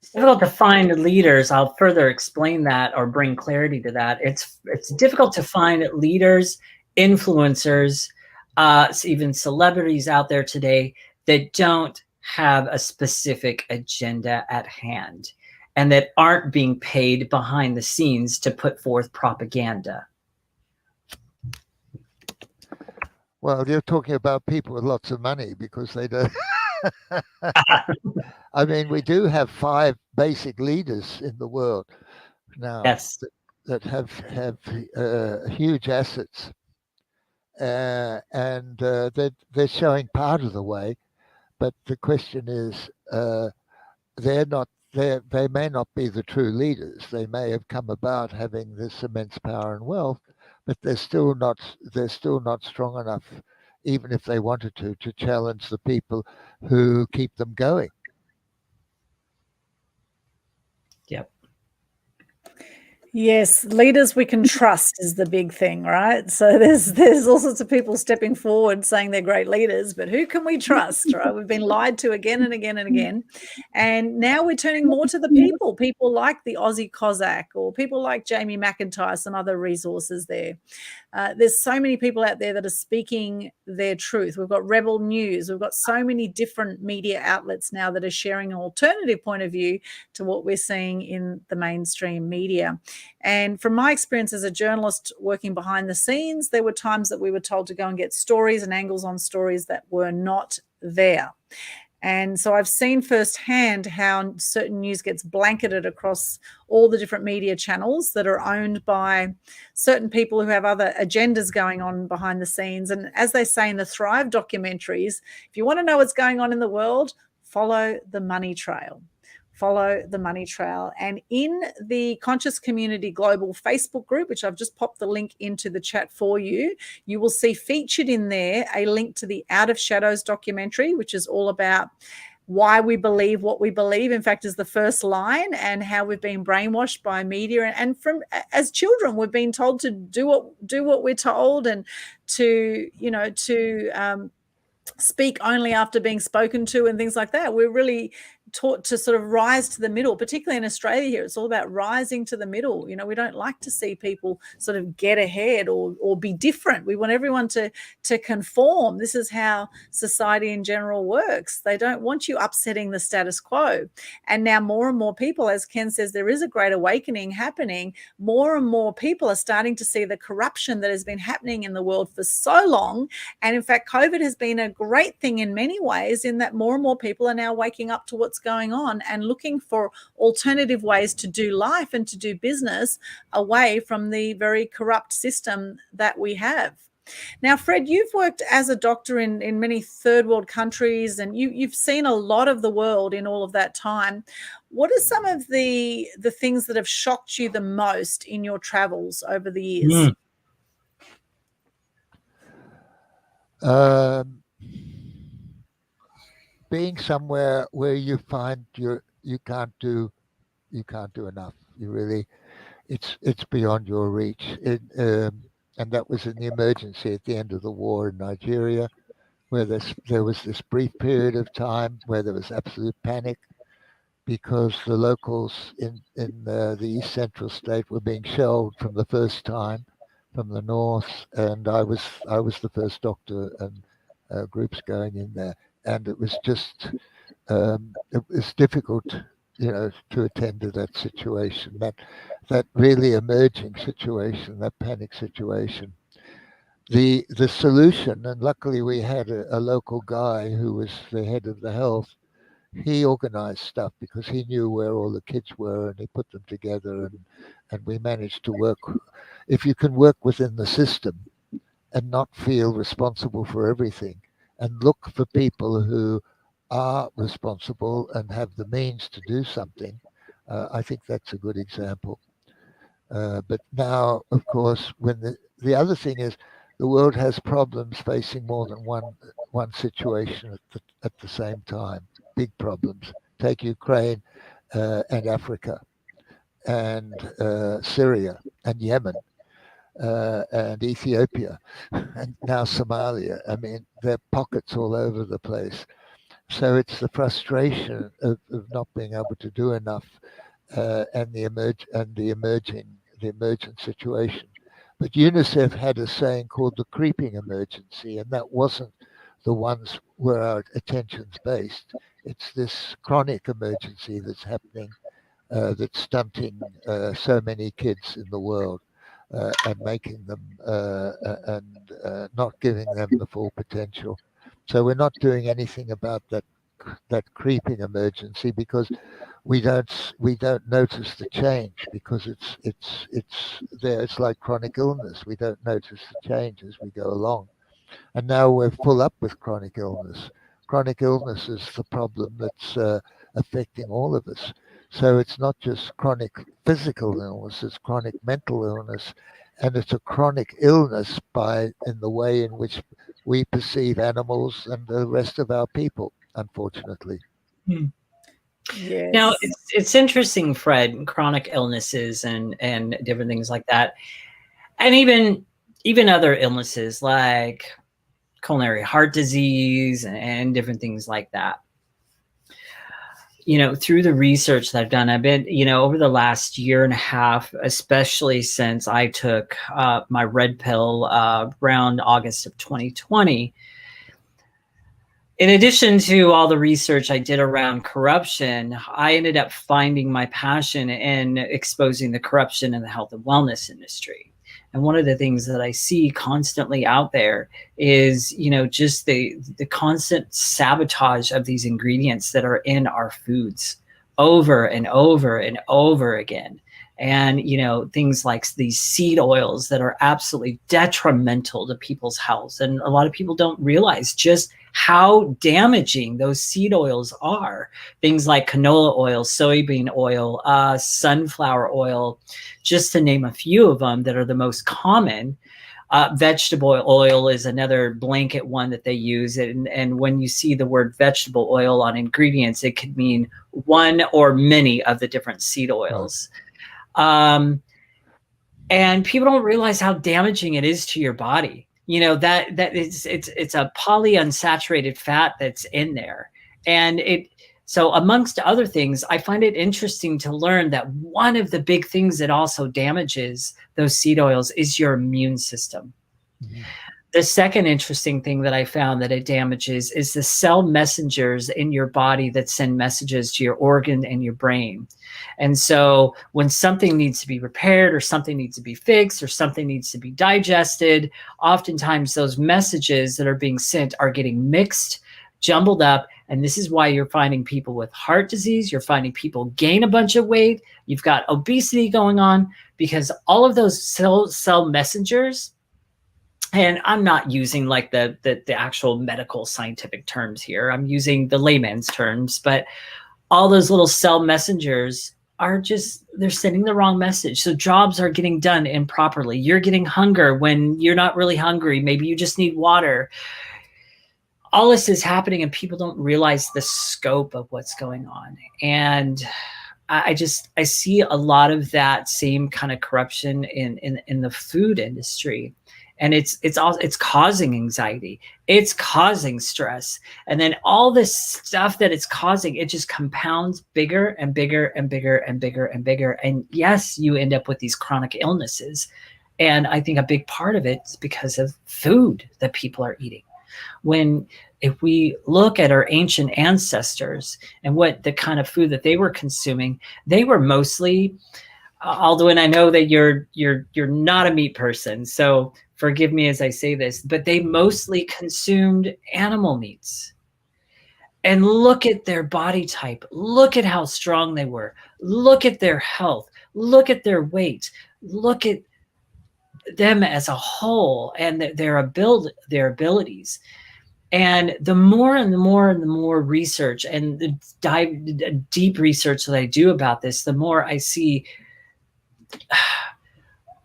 It's difficult to find leaders. I'll further explain that or bring clarity to that. It's difficult to find leaders, influencers, even celebrities out there today that don't have a specific agenda at hand and that aren't being paid behind the scenes to put forth propaganda. Well, you're talking about people with lots of money, because they don't. I mean, we do have 5 basic leaders in the world now, yes, that have huge assets, and they're showing part of the way. But the question is, they may not be the true leaders. They may have come about having this immense power and wealth, but they're still not strong enough, even if they wanted to challenge the people who keep them going. Yep. Yes, leaders we can trust is the big thing, right? So there's all sorts of people stepping forward saying they're great leaders, but who can we trust, right? We've been lied to again and again and again. And now we're turning more to the people like the Aussie Cossack, or people like Jamie McIntyre, some other resources there. There's so many people out there that are speaking their truth. We've got Rebel News. We've got so many different media outlets now that are sharing an alternative point of view to what we're seeing in the mainstream media. And from my experience as a journalist working behind the scenes, there were times that we were told to go and get stories and angles on stories that were not there. And so I've seen firsthand how certain news gets blanketed across all the different media channels that are owned by certain people who have other agendas going on behind the scenes. And as they say in the Thrive documentaries, if you want to know what's going on in the world, follow the money trail. Follow the money trail. And in the Conscious Community Global Facebook group, which I've just popped the link into the chat for you, you will see featured in there a link to the Out of Shadows documentary, which is all about why we believe what we believe, in fact, is the first line, and how we've been brainwashed by media. And from as children, we've been told to do what we're told, and to speak only after being spoken to and things like that. We're really taught to sort of rise to the middle, particularly in Australia here. It's all about rising to the middle. We don't like to see people sort of get ahead or be different. We want everyone to conform. This is how society in general works. They don't want you upsetting the status quo. And now more and more people, as Ken says, there is a great awakening happening. More and more people are starting to see the corruption that has been happening in the world for so long. And in fact, COVID has been a great thing in many ways, in that more and more people are now waking up to what's going on and looking for alternative ways to do life and to do business away from the very corrupt system that we have. Now, Fred, you've worked as a doctor in many third world countries, and you've seen a lot of the world in all of that time. What are some of the things that have shocked you the most in your travels over the years? Being somewhere where you find you can't do enough. You really, it's beyond your reach. And that was in the emergency at the end of the war in Nigeria, where there was this brief period of time where there was absolute panic, because the locals in the East Central state were being shelled from the first time from the north, and I was the first doctor and groups going in there, and it was just it was difficult, to attend to that situation, that really emerging situation, that panic situation. The solution, and luckily we had a local guy who was the head of the health. He organized stuff because he knew where all the kids were, and he put them together, and we managed to work. If you can work within the system and not feel responsible for everything, and look for people who are responsible and have the means to do something, I think that's a good example. But now, of course, when the other thing is, the world has problems facing more than one situation at the same time. Big problems. Take Ukraine and Africa and Syria and Yemen and Ethiopia and now Somalia. I mean, there are pockets all over the place. So it's the frustration of not being able to do enough and the emergent situation. But UNICEF had a saying called the creeping emergency, and that wasn't the ones where our attention's based. It's this chronic emergency that's happening, that's stunting so many kids in the world and making them and not giving them the full potential. So we're not doing anything about that creeping emergency because we don't notice the change, because it's there. It's like chronic illness. We don't notice the change as we go along, and now we're full up with chronic illness. Chronic illness is the problem that's affecting all of us. So it's not just chronic physical illness; it's chronic mental illness, and it's a chronic illness in the way in which we perceive animals and the rest of our people, unfortunately. Hmm. Yes. Now, it's interesting, Fred, chronic illnesses and different things like that. And even other illnesses like coronary heart disease and different things like that. Through the research that I've done, I've been, over the last year and a half, especially since I took my red pill around August of 2020, in addition to all the research I did around corruption, I ended up finding my passion in exposing the corruption in the health and wellness industry. And one of the things that I see constantly out there is, just the constant sabotage of these ingredients that are in our foods over and over and over again. And, things like these seed oils that are absolutely detrimental to people's health. And a lot of people don't realize just how damaging those seed oils are. Things like canola oil, soybean oil, sunflower oil, just to name a few of them that are the most common. Vegetable oil is another blanket one that they use. And when you see the word vegetable oil on ingredients, it could mean one or many of the different seed oils. And people don't realize how damaging it is to your body. That it's a polyunsaturated fat that's in there. And so amongst other things, I find it interesting to learn that one of the big things that also damages those seed oils is your immune system. Mm-hmm. The second interesting thing that I found that it damages is the cell messengers in your body that send messages to your organ and your brain. And so when something needs to be repaired or something needs to be fixed or something needs to be digested, oftentimes those messages that are being sent are getting mixed, jumbled up. And this is why you're finding people with heart disease. You're finding people gain a bunch of weight. You've got obesity going on because all of those cell messengers. And I'm not using like the actual medical scientific terms here. I'm using the layman's terms, but all those little cell messengers are they're sending the wrong message. So jobs are getting done improperly. You're getting hunger when you're not really hungry. Maybe you just need water. All this is happening and people don't realize the scope of what's going on. And I see a lot of that same kind of corruption in the food industry. And it's causing anxiety. It's causing stress. And then all this stuff that it's causing, it just compounds bigger and bigger and bigger and bigger and bigger. And yes, you end up with these chronic illnesses. And I think a big part of it is because of food that people are eating. If we look at our ancient ancestors and what the kind of food that they were consuming, they were mostly, Aldwyn, I know that you're not a meat person, so forgive me as I say this, but they mostly consumed animal meats. And look at their body type. Look at how strong they were. Look at their health. Look at their weight. Look at them as a whole and their abilities. And the more and the more and the more research and the deep research that I do about this, the more I see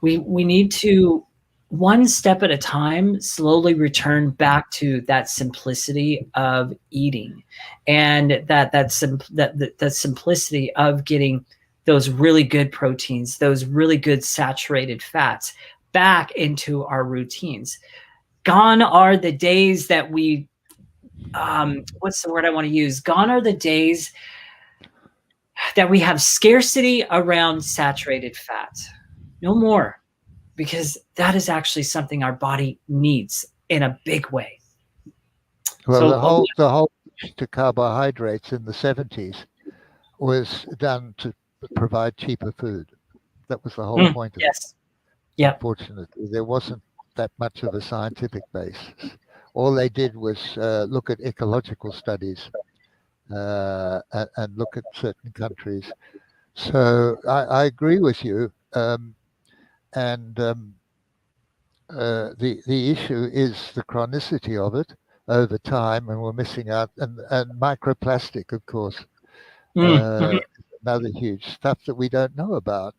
we need to, one step at a time, slowly return back to that simplicity of eating, and that simplicity of getting those really good proteins, those really good saturated fats back into our routines. Gone are the days that we, what's the word I want to use? Gone are the days that we have scarcity around saturated fat. No more. Because that is actually something our body needs in a big way. Well, so, the whole push to carbohydrates in the 70s was done to provide cheaper food. That was the whole point of it. Yeah. Unfortunately, there wasn't that much of a scientific base. All they did was look at ecological studies and look at certain countries. So I agree with you. And the issue is the chronicity of it over time, and we're missing out. And microplastic, of course, another huge stuff that we don't know about.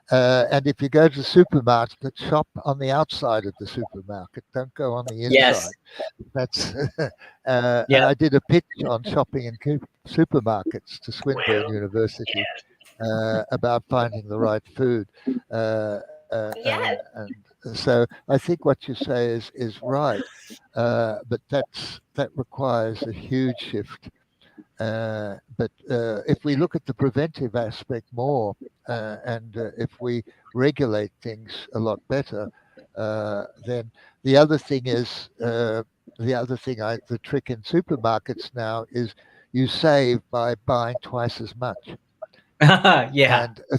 And if you go to the supermarket, shop on the outside of the supermarket. Don't go on the inside. Yes. That's. I did a pitch on shopping in supermarkets to Swinburne University about finding the right food. And so I think what you say is right, but that requires a huge shift. But if we look at the preventive aspect more, and if we regulate things a lot better, then the other thing is the trick in supermarkets now is you save by buying twice as much. And a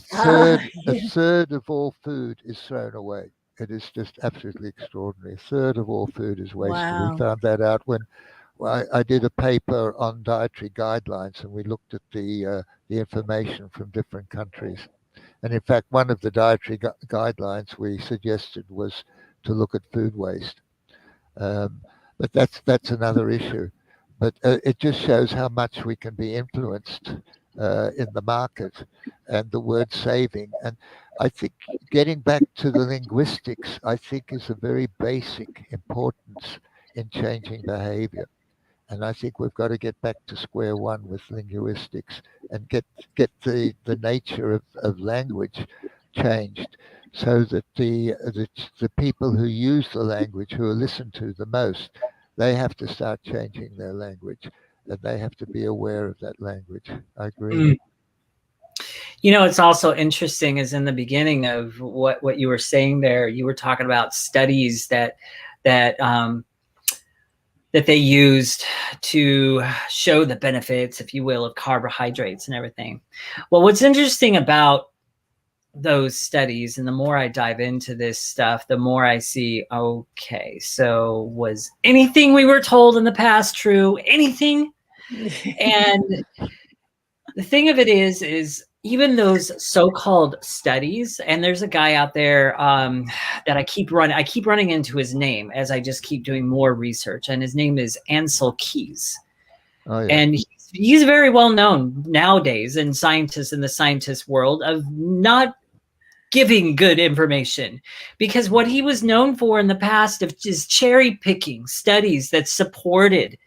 third of all food is thrown away. It is just absolutely extraordinary. A third of all food is wasted. Wow. We found that out when I did a paper on dietary guidelines, and we looked at the information from different countries. And in fact, one of the dietary guidelines we suggested was to look at food waste. But that's another issue. But it just shows how much we can be influenced in the market, and the word saving. And I think getting back to the linguistics, I think, is a very basic importance in changing behavior. And I think we've got to get back to square one with linguistics and get the nature of language changed, so that the people who use the language, who are listened to the most, they have to start changing their language. And they have to be aware of that language. I agree. You know, it's also interesting, is in the beginning of what you were saying there, you were talking about studies that they used to show the benefits, if you will, of carbohydrates and everything. Well, what's interesting about those studies, and the more I dive into this stuff, the more I see, okay, so was anything we were told in the past true? Anything? And the thing of it is even those so-called studies, and there's a guy out there that I keep running into his name as I just keep doing more research, and his name is Ansel Keys. Oh, yeah. And he's very well known nowadays in the scientist world of not giving good information, because what he was known for in the past of just cherry picking studies that supported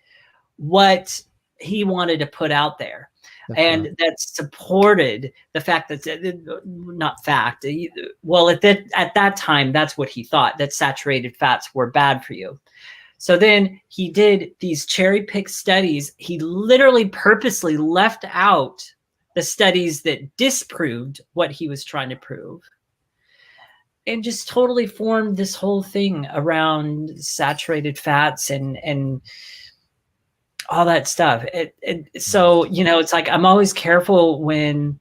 what he wanted to put out there. and right. that supported the fact that, not fact, well, at that time, that's what he thought, that saturated fats were bad for you. So then he did these cherry-picked studies. He literally purposely left out the studies that disproved what he was trying to prove, and just totally formed this whole thing around saturated fats and all that stuff. So, it's like, I'm always careful when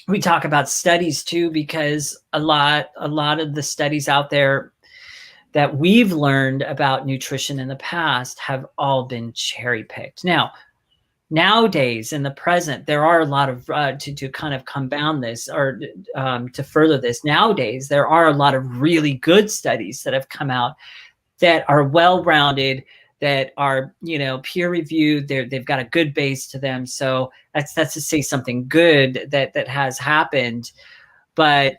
we talk about studies too, because a lot of the studies out there that we've learned about nutrition in the past have all been cherry picked. Now, nowadays, in the present, there are a lot of, to kind of compound this, or to further this, nowadays, there are a lot of really good studies that have come out that are well-rounded, that are, peer reviewed. They've got a good base to them. So that's to say something good that has happened. But,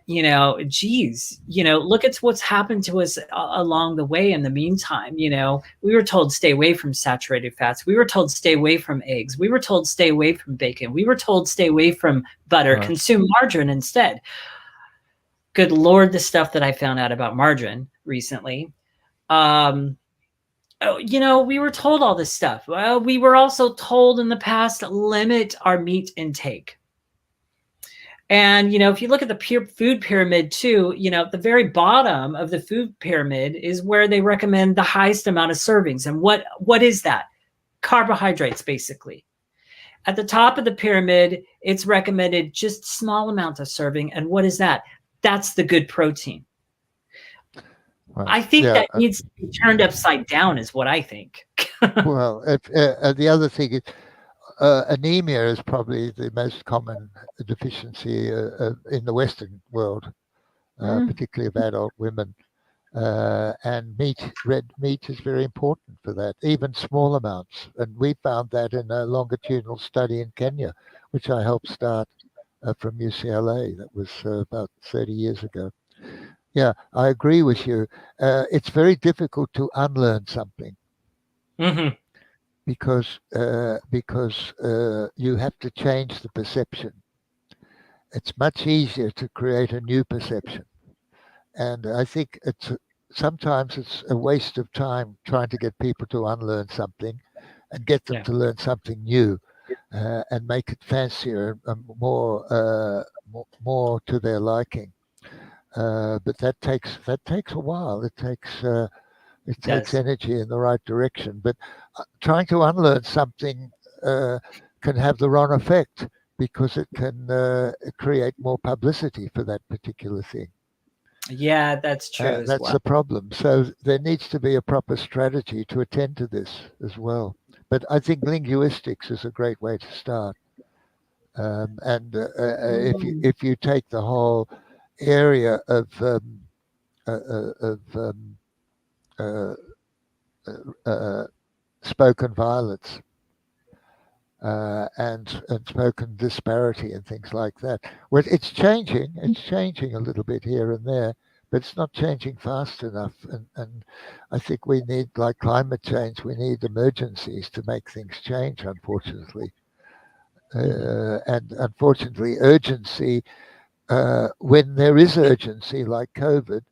geez, look at what's happened to us along the way in the meantime. We were told stay away from saturated fats. We were told stay away from eggs. We were told stay away from bacon. We were told stay away from butter, Right. consume margarine instead. Good Lord, the stuff that I found out about margarine recently. We were told all this stuff. Well, we were also told in the past, limit our meat intake. And, if you look at the food pyramid too, at the very bottom of the food pyramid is where they recommend the highest amount of servings. And what is that? Carbohydrates, basically. At the top of the pyramid, it's recommended just small amounts of serving. And what is that? That's the good protein. Right. I think that needs to be turned upside down, is what I think. Well, the other thing is, anemia is probably the most common deficiency in the Western world, particularly of adult women. And red meat is very important for that, even small amounts. And we found that in a longitudinal study in Kenya, which I helped start from UCLA. That was about 30 years ago. Yeah, I agree with you. It's very difficult to unlearn something. Mm-hmm. Because you have to change the perception. It's much easier to create a new perception, and I think sometimes it's a waste of time trying to get people to unlearn something and get them to learn something new, and make it fancier and more to their liking. But that takes a while. It takes energy in the right direction. But trying to unlearn something can have the wrong effect, because it can create more publicity for that particular thing. Yeah, that's true. That's the problem. So there needs to be a proper strategy to attend to this as well. But I think linguistics is a great way to start. If you take the whole area of spoken violence and spoken disparity and things like that. Well, it's changing a little bit here and there, but it's not changing fast enough. And I think we need, like climate change, we need emergencies to make things change, unfortunately. And unfortunately, urgency, when there is urgency, like COVID,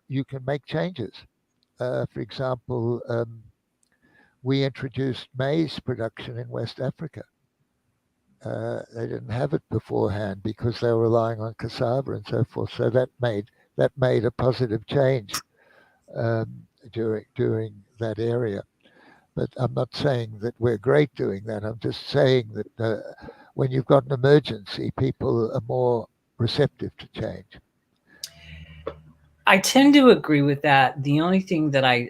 you can make changes. For example, we introduced maize production in West Africa. They didn't have it beforehand because they were relying on cassava and so forth. So that made a positive change during that area. But I'm not saying that we're great doing that. I'm just saying that when you've got an emergency, people are more receptive to change. I tend to agree with that. The only thing that I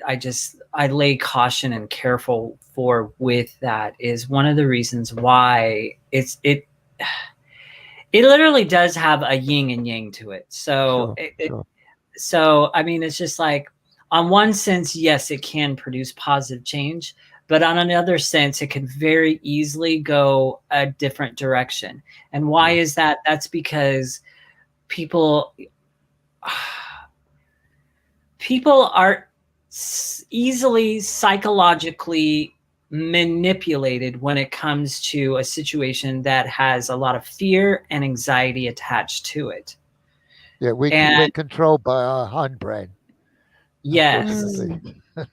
lay caution and careful for with that is one of the reasons why it literally does have a yin and yang to it. So Sure. So I mean, it's just like, on one sense, yes, it can produce positive change, but on another sense, it can very easily go a different direction. And why is that? That's because people are easily psychologically manipulated when it comes to a situation that has a lot of fear and anxiety attached to it. Yeah, we're controlled by our hindbrain. Yes.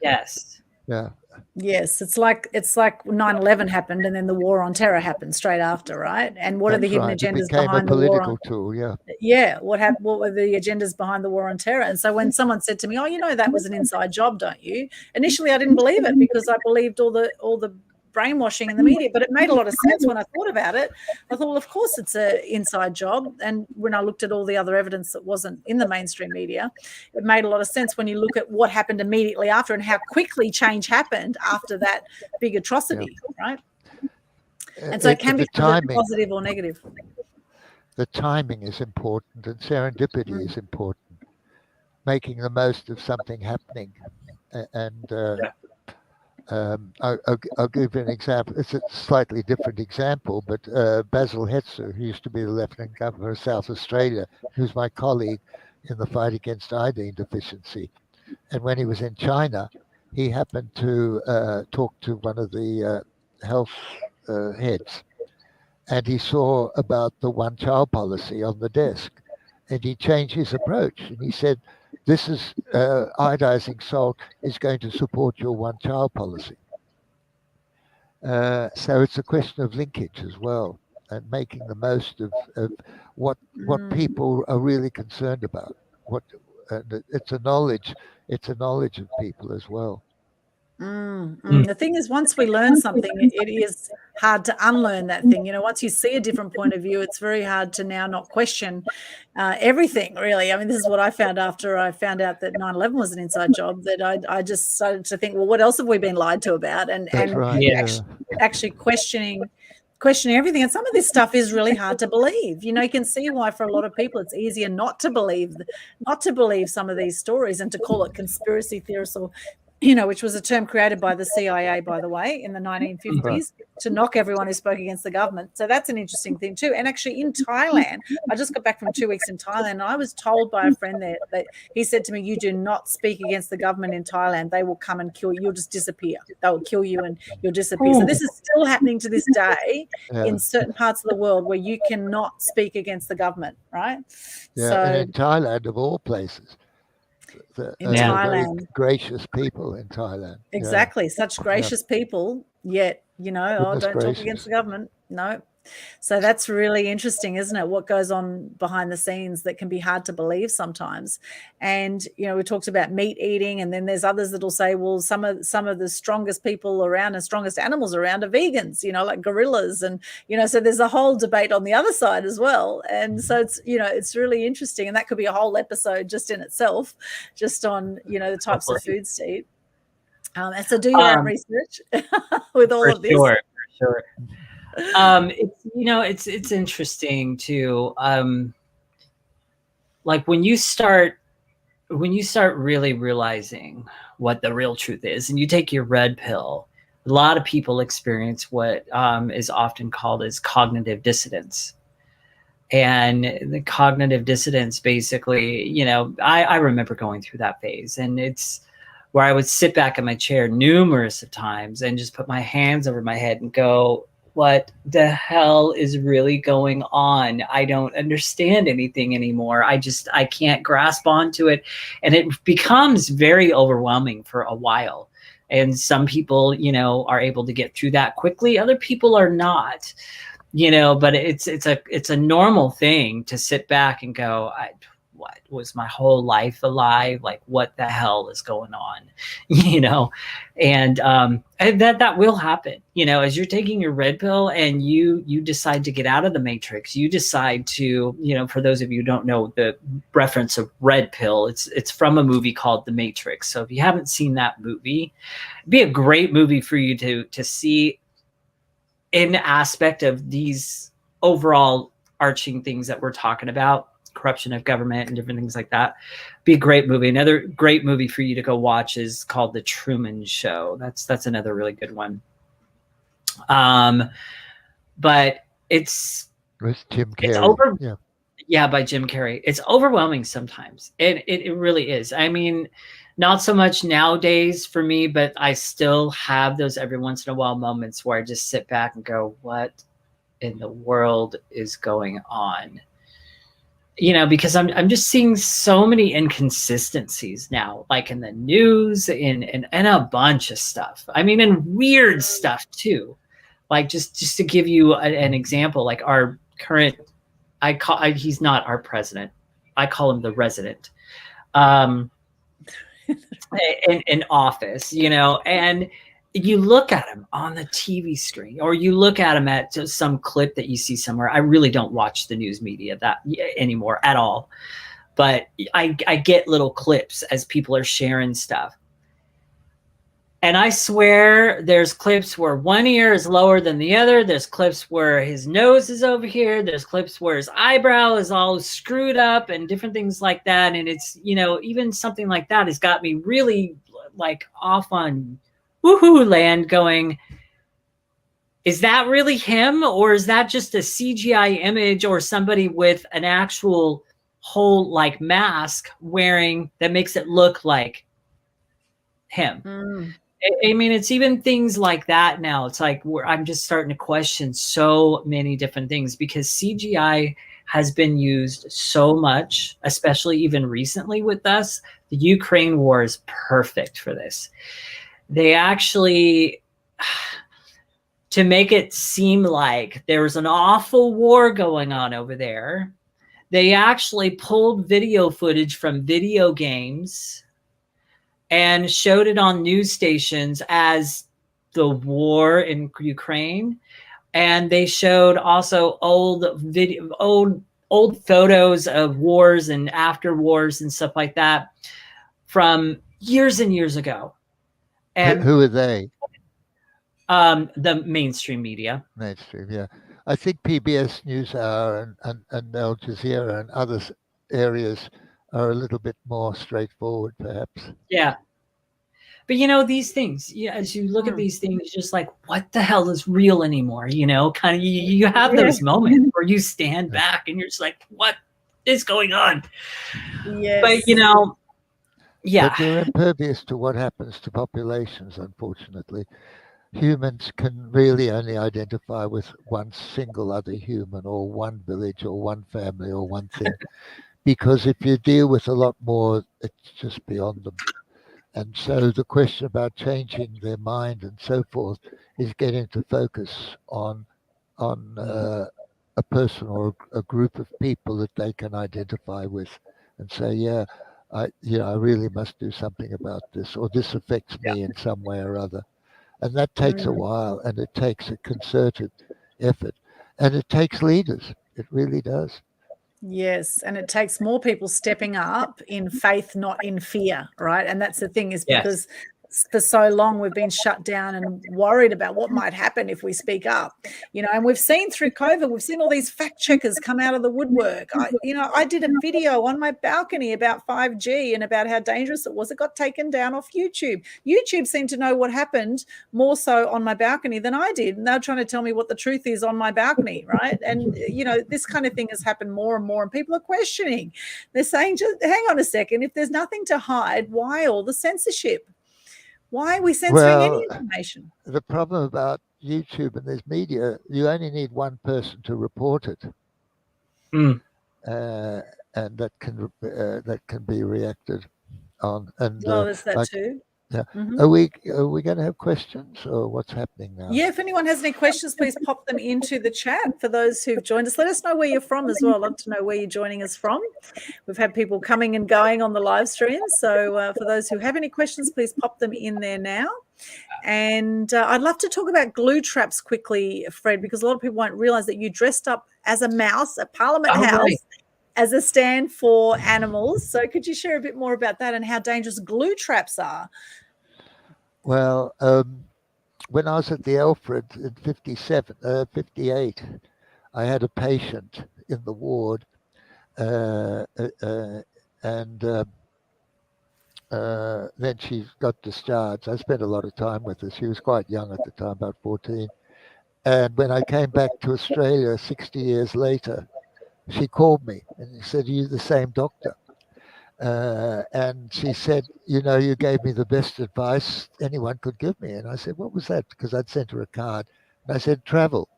Yes. Yeah. Yes, it's like 9/11 happened, and then the war on terror happened straight after, right? And what are the hidden agendas behind the war on? Tool, yeah. Yeah, what were the agendas behind the war on terror? And so when someone said to me, "Oh, you know that was an inside job, don't you?" Initially, I didn't believe it because I believed all the brainwashing in the media, but it made a lot of sense when I thought about it. I thought, well, of course it's an inside job. And when I looked at all the other evidence that wasn't in the mainstream media, it made a lot of sense when you look at what happened immediately after and how quickly change happened after that big atrocity, right? And so it can be positive or negative. The timing is important, and serendipity is important. Making the most of something happening. And I'll give you an example. It's a slightly different example, but Basil Hetzer, who used to be the Lieutenant Governor of South Australia, who's my colleague in the fight against iodine deficiency. And when he was in China, he happened to talk to one of the health heads, and he saw about the one-child policy on the desk, and he changed his approach, and he said, this is iodizing salt is going to support your one-child policy. So it's a question of linkage as well, and making the most of what people are really concerned about. It's a knowledge of people as well. The thing is, once we learn something, it is hard to unlearn that thing. You know, once you see a different point of view, it's very hard to now not question everything, really. I mean, this is what I found after I found out that 9/11 was an inside job, that I just started to think, well, what else have we been lied to about? And actually questioning everything. And some of this stuff is really hard to believe. You know, you can see why for a lot of people it's easier not to believe some of these stories and to call it conspiracy theorists, or which was a term created by the CIA, by the way, in the 1950s to knock everyone who spoke against the government. So that's an interesting thing too. And actually in Thailand, I just got back from 2 weeks in Thailand, and I was told by a friend there that he said to me, you do not speak against the government in Thailand. They will come and kill you. You'll just disappear. They will kill you and you'll disappear. So this is still happening to this day in certain parts of the world where you cannot speak against the government, right? Yeah, so, and in Thailand, of all places. In Thailand, very gracious people in Thailand. Exactly, such gracious people. Yet, don't talk against the government. No. So that's really interesting, isn't it? What goes on behind the scenes that can be hard to believe sometimes. And we talked about meat eating, and then there's others that'll say, well, some of the strongest people around and strongest animals around are vegans, like gorillas, and so there's a whole debate on the other side as well. And so it's it's really interesting, and that could be a whole episode just in itself, just on the types of foods to eat. And so do your own research with all of this. For sure. It's interesting too. Like when you start really realizing what the real truth is, and you take your red pill, a lot of people experience what is often called as cognitive dissonance. And the cognitive dissonance, basically, I remember going through that phase, and it's where I would sit back in my chair numerous of times and just put my hands over my head and go, what the hell is really going on? I don't understand anything anymore. I can't grasp onto it. And it becomes very overwhelming for a while. And some people, are able to get through that quickly. Other people are not, but it's a normal thing to sit back and go, what was my whole life alive? Like, what the hell is going on? And that will happen, as you're taking your red pill and you decide to get out of the matrix. You decide to, for those of you who don't know the reference of red pill, it's from a movie called The Matrix. So if you haven't seen that movie, it'd be a great movie for you to see an aspect of these overall arching things that we're talking about. Corruption of government and different things like that. Be a great movie. Another great movie for you to go watch is called The Truman Show. That's another really good one. But it's with Tim Carrey. Yeah, by Jim Carrey. It's overwhelming sometimes. It really is. I mean, not so much nowadays for me, but I still have those every once in a while moments where I just sit back and go, what in the world is going on? You know, because I'm just seeing so many inconsistencies now, like in the news, in a bunch of stuff. I mean, and weird stuff too. Like just to give you an example, like our current, he's not our president. I call him the resident. In office, you know, and you look at him on the TV screen, or you look at him at just some clip that you see somewhere. I really don't watch the news media that anymore at all, but I get little clips as people are sharing stuff. And I swear there's clips where one ear is lower than the other. There's clips where his nose is over here. There's clips where his eyebrow is all screwed up and different things like that. And it's, you know, even something like that has got me really like off on woohoo land going, is that really him? Or is that just a CGI image or somebody with an actual whole like mask wearing that makes it look like him? I mean, it's even things like that now. It's like I'm just starting to question so many different things because CGI has been used so much, especially even recently with us. The Ukraine war is perfect for this. They actually, to make it seem like there was an awful war going on over there, they actually pulled video footage from video games and showed it on news stations as the war in Ukraine. And they showed also old photos of wars and after wars and stuff like that from years and years ago. And who are they? The mainstream media. Mainstream, yeah. I think PBS NewsHour and Al Jazeera and other areas are a little bit more straightforward, perhaps. Yeah. But, you know, these things, as you look at these things, just like, what the hell is real anymore? You know, kind of, you have those moments where you stand back and you're just like, what is going on? Yes. But, you know, But we're impervious to what happens to populations, unfortunately. Humans can really only identify with one single other human or one village or one family or one thing. Because if you deal with a lot more, it's just beyond them. And so the question about changing their mind and so forth is getting to focus on a person or a group of people that they can identify with and say, I really must do something about this, or this affects me in some way or other. And that takes a while, and it takes a concerted effort, and it takes leaders. It really does. Yes, and it takes more people stepping up in faith, not in fear, right? And that's the thing, is because for so long we've been shut down and worried about what might happen if we speak up, you know. And we've seen through COVID, we've seen all these fact checkers come out of the woodwork. I did a video on my balcony about 5G and about how dangerous it was. It got taken down off YouTube. YouTube seemed to know what happened more so on my balcony than I did, and they're trying to tell me what the truth is on my balcony, right? And you know, this kind of thing has happened more and more, and people are questioning. They're saying, just hang on a second, if there's nothing to hide, why all the censorship? Why are we censoring any information? The problem about YouTube and this media, you only need one person to report it, and that can be reacted on. And there's that too. Yeah. Are we going to have questions, or what's happening now? Yeah, if anyone has any questions, please pop them into the chat. For those who've joined us, let us know where you're from as well. I'd love to know where you're joining us from. We've had people coming and going on the live stream. So for those who have any questions, please pop them in there now. And I'd love to talk about glue traps quickly, Fred, because a lot of people won't realize that you dressed up as a mouse at Parliament House. Right. As a stand for animals. So could you share a bit more about that and how dangerous glue traps are? Well, when I was at the Alfred in 58, I had a patient in the ward, and then she got discharged. I spent a lot of time with her. She was quite young at the time, about 14. And when I came back to Australia 60 years later, she called me and she said, "Are you the same doctor?" And she said, "You know, you gave me the best advice anyone could give me." And I said, "What was that?" Because I'd sent her a card. And I said, "Travel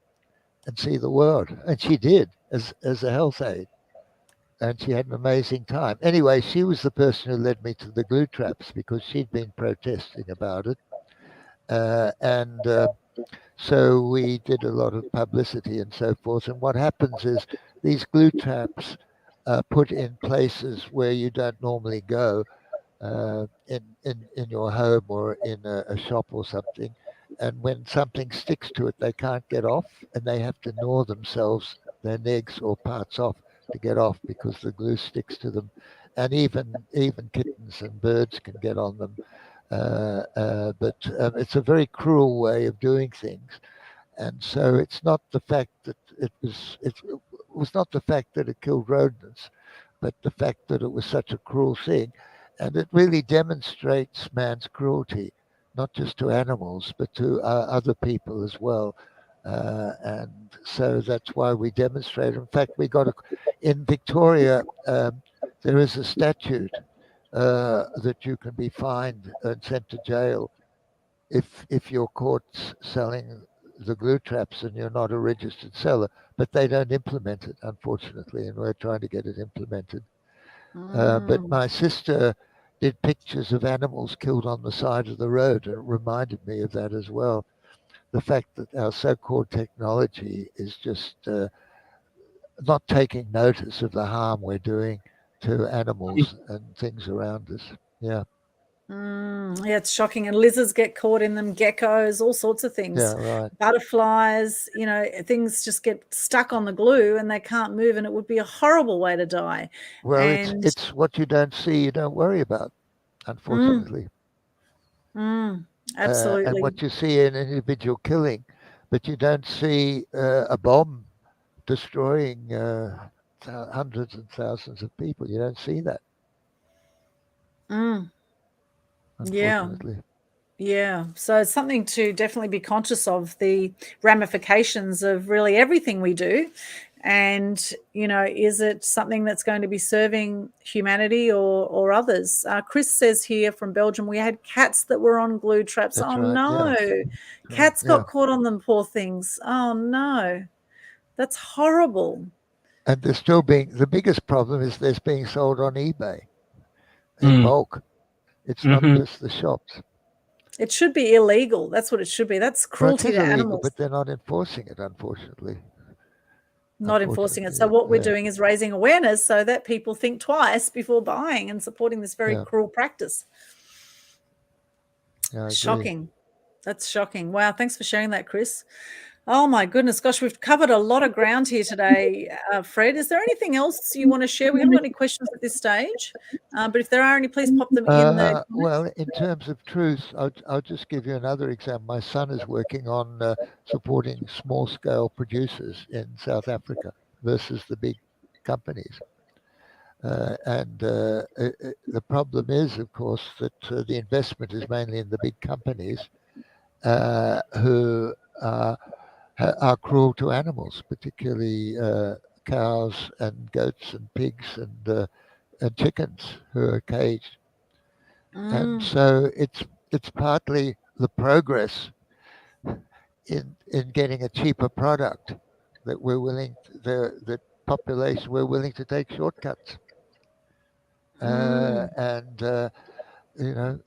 and see the world." And she did, as a health aide. And she had an amazing time. Anyway, she was the person who led me to the glue traps because she'd been protesting about it. And so we did a lot of publicity and so forth. And what happens is these glue traps are put in places where you don't normally go, in your home or in a shop or something. And when something sticks to it, they can't get off, and they have to gnaw themselves, their legs or parts off to get off because the glue sticks to them. And even kittens and birds can get on them. But it's a very cruel way of doing things. And so it's not the fact that it was not the fact that it killed rodents, but the fact that it was such a cruel thing. And it really demonstrates man's cruelty, not just to animals, but to other people as well. And so that's why we demonstrate. In fact, in Victoria, there is a statute that you can be fined and sent to jail if you're caught selling the glue traps and you're not a registered seller, but they don't implement it, unfortunately, and we're trying to get it implemented. But my sister did pictures of animals killed on the side of the road, and it reminded me of that as well. The fact that our so-called technology is just not taking notice of the harm we're doing to animals and things around us. Yeah. Yeah, it's shocking. And lizards get caught in them, geckos, all sorts of things. Yeah, right. Butterflies, things just get stuck on the glue and they can't move, and it would be a horrible way to die. Well, and it's what you don't see, you don't worry about, unfortunately. Absolutely. And what you see in individual killing, but you don't see a bomb destroying hundreds and thousands of people. You don't see that, unfortunately. Yeah. So it's something to definitely be conscious of, the ramifications of really everything we do. And, is it something that's going to be serving humanity or others? Chris says here from Belgium, we had cats that were on glue traps. That's Oh, right. no. Yeah. Cats Yeah. got caught on them, poor things. Oh, no. That's horrible. And the biggest problem is they're being sold on eBay in bulk. It's not just the shops. It should be illegal. That's what it should be. That's cruelty to illegal, animals. but they're not enforcing it, unfortunately. Not enforcing it. So what we're doing is raising awareness so that people think twice before buying and supporting this very cruel practice. Yeah, shocking. That's shocking. Wow. Thanks for sharing that, Chris. Oh my goodness, gosh, we've covered a lot of ground here today, Fred. Is there anything else you want to share? We haven't got any questions at this stage, but if there are any, please pop them in the comments. Well, in terms of truth, I'll just give you another example. My son is working on supporting small-scale producers in South Africa versus the big companies. And the problem is, of course, that the investment is mainly in the big companies who are cruel to animals, particularly cows and goats and pigs and chickens who are caged. And so it's partly the progress in getting a cheaper product that the population, we're willing to take shortcuts. And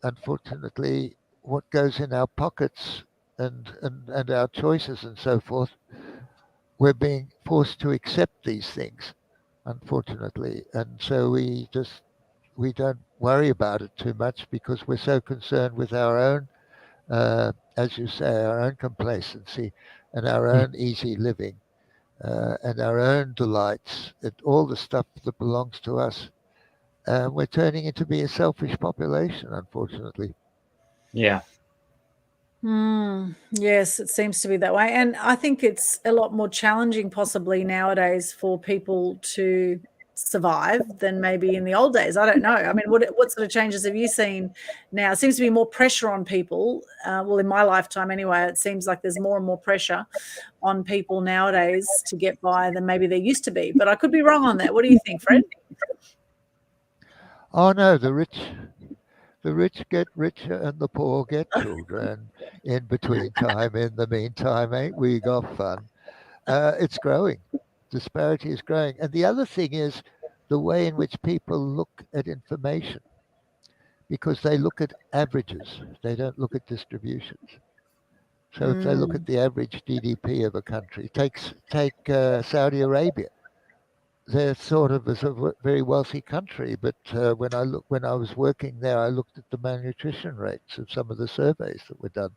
unfortunately, what goes in our pockets and our choices and so forth, we're being forced to accept these things, unfortunately. And so we don't worry about it too much because we're so concerned with our own, as you say, our own complacency and our own easy living and our own delights, and all the stuff that belongs to us. We're turning into be a selfish population, unfortunately. Yeah. Yes, it seems to be that way. And I think it's a lot more challenging possibly nowadays for people to survive than maybe in the old days. I don't know. I mean, what sort of changes have you seen now? It seems to be more pressure on people. Well, in my lifetime anyway, it seems like there's more and more pressure on people nowadays to get by than maybe there used to be. But I could be wrong on that. What do you think, Fred? Oh no, the rich get richer and the poor get children. In between time, in the meantime, ain't we got fun? It's growing. Disparity is growing. And the other thing is the way in which people look at information, because they look at averages. They don't look at distributions. So if they look at the average GDP of a country, take Saudi Arabia. They're sort of a very wealthy country, but when I was working there, I looked at the malnutrition rates of some of the surveys that were done,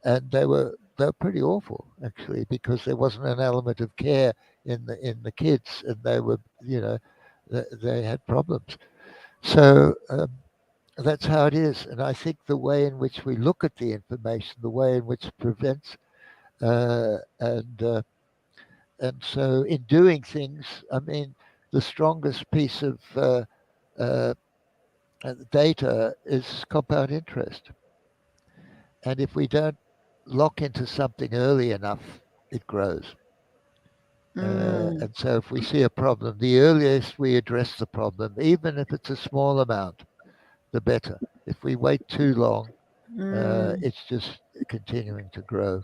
and they were pretty awful actually, because there wasn't an element of care in the kids, and they were they had problems. So that's how it is, and I think the way in which we look at the information, the way in which it prevents and so in doing things, I mean, the strongest piece of data is compound interest. And if we don't lock into something early enough, it grows. And so if we see a problem, the earliest we address the problem, even if it's a small amount, the better. If we wait too long, it's just continuing to grow.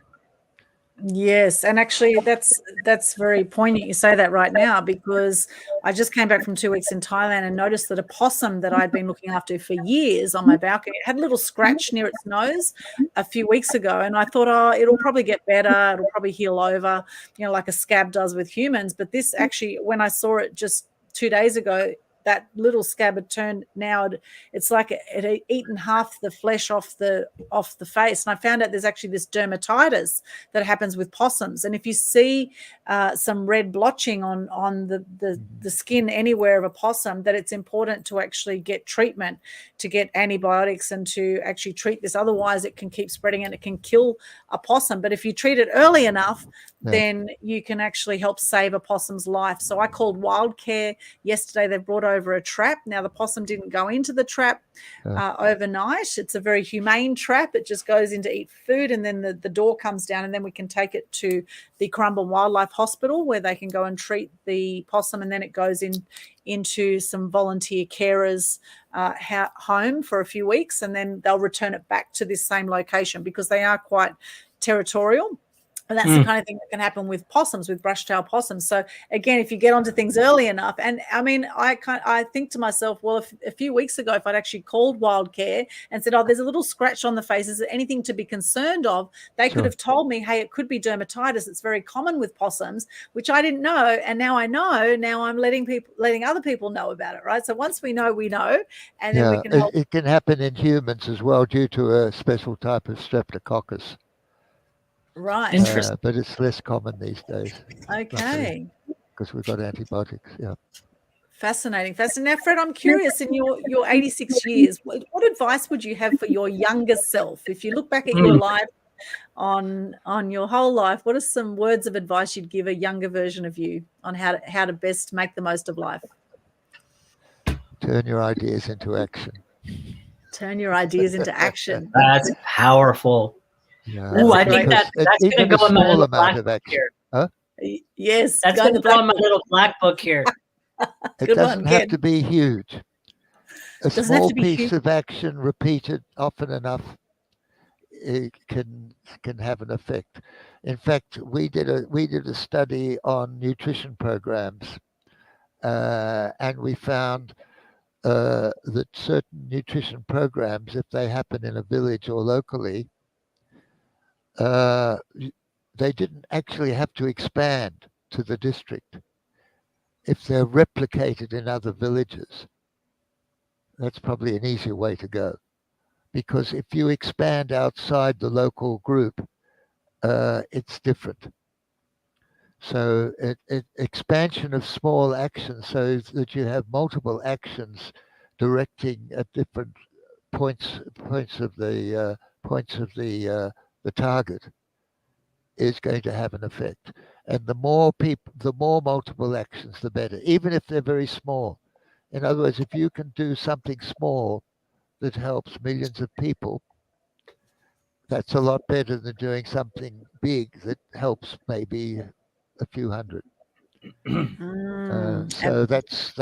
Yes, and actually that's very poignant you say that right now, because I just came back from 2 weeks in Thailand and noticed that a possum that I'd been looking after for years on my balcony, it had a little scratch near its nose a few weeks ago, and I thought, oh, it'll probably get better, it'll probably heal over, like a scab does with humans. But this actually, when I saw it just 2 days ago, that little scab had turned, now it's like it had eaten half the flesh off the face. And I found out there's actually this dermatitis that happens with possums. And if you see some red blotching on the skin anywhere of a possum, that it's important to actually get treatment, to get antibiotics and to actually treat this. Otherwise it can keep spreading and it can kill a possum. But if you treat it early enough, then you can actually help save a possum's life. So I called Wildcare yesterday. They've brought over a trap. Now the possum didn't go into the trap overnight. It's a very humane trap. It just goes in to eat food, and then the door comes down, and then we can take it to the Currumbin Wildlife Hospital where they can go and treat the possum, and then it goes into some volunteer carers' home for a few weeks, and then they'll return it back to this same location because they are quite territorial. And that's the kind of thing that can happen with possums, with brush-tailed possums. So again, if you get onto things early enough, and I mean, I think to myself, well, if a few weeks ago, if I'd actually called Wildcare and said, oh, there's a little scratch on the face, is there anything to be concerned of? They could have told me, hey, it could be dermatitis. It's very common with possums, which I didn't know. And now I know. Now I'm letting other people know about it, right? So once we know, and then we can help. It can happen in humans as well due to a special type of streptococcus. Right. Interesting. But it's less common these days. Okay. Because we've got antibiotics. Yeah. Fascinating. Now, Fred, I'm curious, in your 86 years, what advice would you have for your younger self? If you look back at your life, on your whole life, what are some words of advice you'd give a younger version of you on how to best make the most of life? Turn your ideas into action. Turn your ideas into action. That's powerful. Yeah. Ooh, I think that's going to go in my little black book here. Huh? Yes. That's going to go in my little black book here. It doesn't have to be huge. A small piece of action repeated often enough, it can have an effect. In fact, we did a study on nutrition programs, and we found that certain nutrition programs, if they happen in a village or locally, they didn't actually have to expand to the district. If they're replicated in other villages, that's probably an easier way to go. Because if you expand outside the local group, it's different. So expansion of small actions so that you have multiple actions directing at different points of the target is going to have an effect. And the more people, the more multiple actions, the better, even if they're very small. In other words, if you can do something small that helps millions of people, that's a lot better than doing something big that helps maybe a few hundred. So that's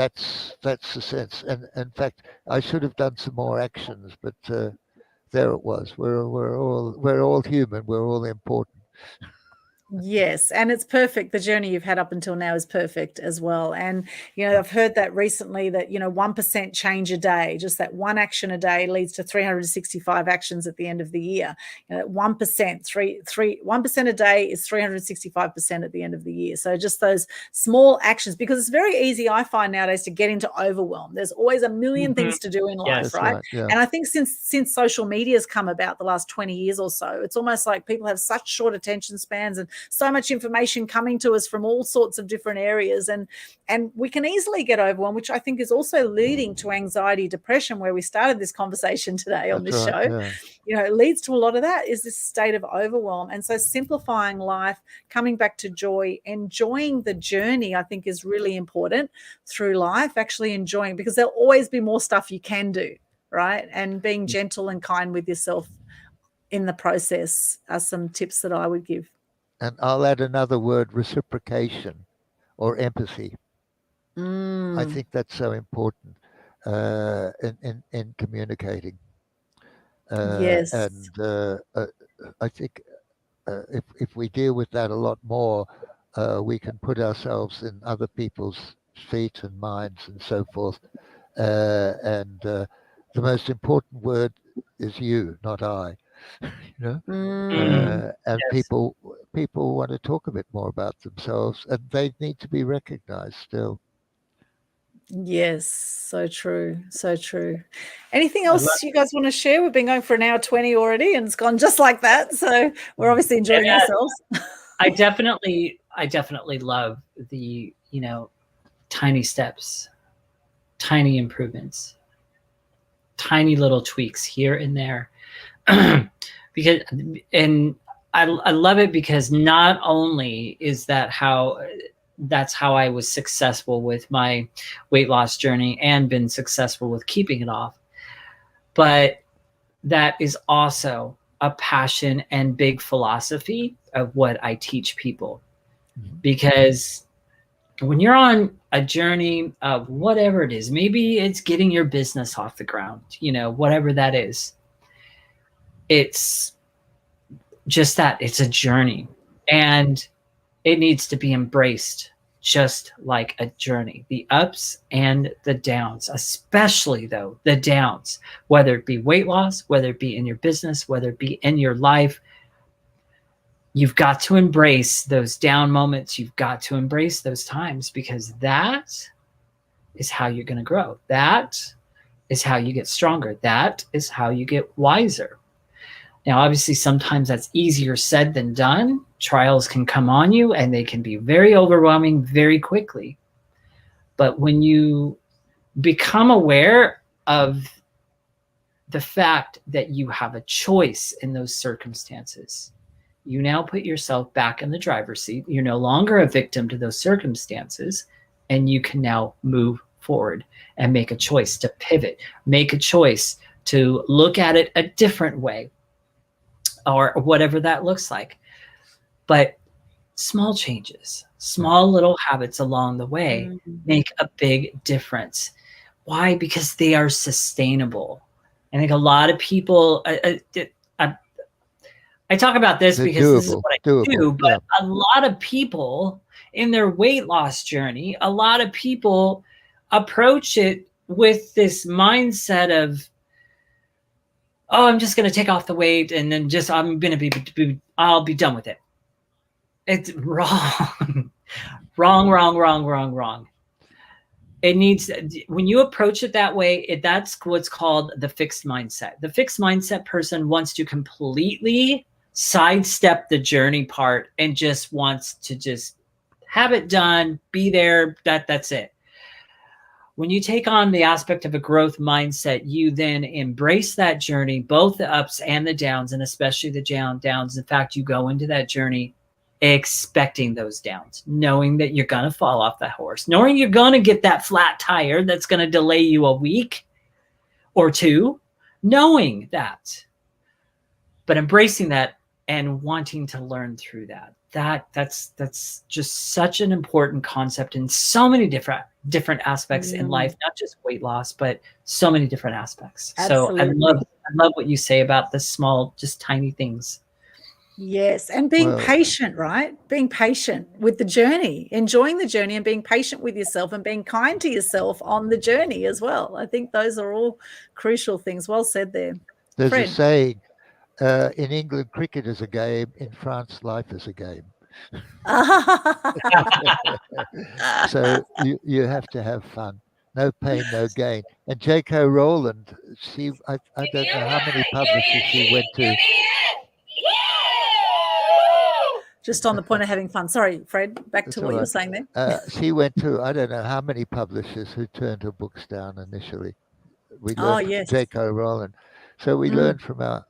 the sense. And in fact, I should have done some more actions, but there it was. We're all human. We're all important. Yes, and it's perfect. The journey you've had up until now is perfect as well. And, I've heard that recently that, 1% change a day, just that one action a day leads to 365 actions at the end of the year. 1%, 1% a day is 365% at the end of the year. So just those small actions, because it's very easy, I find nowadays, to get into overwhelm. There's always a million things to do in life, right? Yeah. And I think since social media has come about the last 20 years or so, it's almost like people have such short attention spans and so much information coming to us from all sorts of different areas, and we can easily get overwhelmed, which I think is also leading to anxiety, depression, where we started this conversation today on this show. Yeah. It leads to a lot of that, is this state of overwhelm. And so simplifying life, coming back to joy, enjoying the journey, I think is really important through life, actually enjoying, because there'll always be more stuff you can do, right? And being gentle and kind with yourself in the process are some tips that I would give. And I'll add another word: reciprocation or empathy. I think that's so important in communicating. Yes. And I think if we deal with that a lot more, we can put ourselves in other people's feet and minds and so forth. And the most important word is you, not I. And Yes. people want to talk a bit more about themselves, and they need to be recognized still. Yes, so true. Anything else you guys want to share? We've been going for an hour 20 already, and it's gone just like that. So we're obviously enjoying ourselves. I definitely love the, tiny steps, tiny improvements, tiny little tweaks here and there. Because, and I love it because not only is that's how I was successful with my weight loss journey and been successful with keeping it off, but that is also a passion and big philosophy of what I teach people. Because when you're on a journey of whatever it is, maybe it's getting your business off the ground, whatever that is, it's just that it's a journey, and it needs to be embraced just like a journey, the ups and the downs, especially though the downs, whether it be weight loss, whether it be in your business, whether it be in your life. You've got to embrace those down moments. You've got to embrace those times, because that is how you're going to grow. That is how you get stronger. That is how you get wiser. Now, obviously, sometimes that's easier said than done. Trials can come on you, and they can be very overwhelming very quickly. But when you become aware of the fact that you have a choice in those circumstances, you now put yourself back in the driver's seat. You're no longer a victim to those circumstances, and you can now move forward and make a choice to pivot, make a choice to look at it a different way, or whatever that looks like. But small changes, small little habits along the way make a big difference. Why? Because they are sustainable. I think a lot of people, I talk about this because this is what I do, but a lot of people in their weight loss journey, a lot of people approach it with this mindset of, oh, I'm just going to take off the weight and then I'll be done with it. It's wrong. wrong. It needs, when you approach it that way, that's what's called the fixed mindset. The fixed mindset person wants to completely sidestep the journey part and just wants to just have it done, be there, that's it. When you take on the aspect of a growth mindset, you then embrace that journey, both the ups and the downs, and especially the downs. In fact, you go into that journey expecting those downs, knowing that you're going to fall off that horse, knowing you're going to get that flat tire that's going to delay you a week or two, knowing that, but embracing that and wanting to learn through that. That's just such an important concept in so many different aspects in life, not just weight loss, but so many different aspects. Absolutely. So I love what you say about the small, just tiny things. Yes, and being patient, right? Being patient with the journey, enjoying the journey, and being patient with yourself and being kind to yourself on the journey as well. I think those are all crucial things. Well said there. There's Fred. a saying, in England, cricket is a game. In France, life is a game. So you have to have fun. No pain, no gain. And J.K. Rowland, I don't know how many publishers she went to. Just on the point of having fun. Sorry, Fred, back to what you were saying there. She went to, I don't know how many publishers who turned her books down initially. We learned from J.K. Rowland. So we learn from our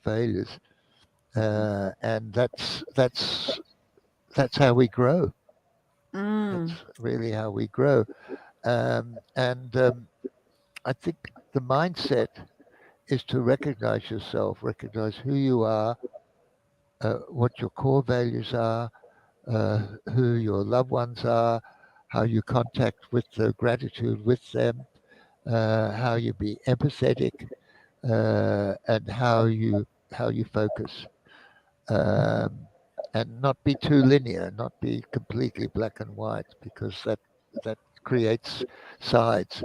failures. And that's how we grow. That's really how we grow. I think the mindset is to recognize yourself, recognize who you are, what your core values are, who your loved ones are, how you contact with the gratitude with them, how you be empathetic, and how you focus, and not be too linear, not be completely black and white, because that creates sides.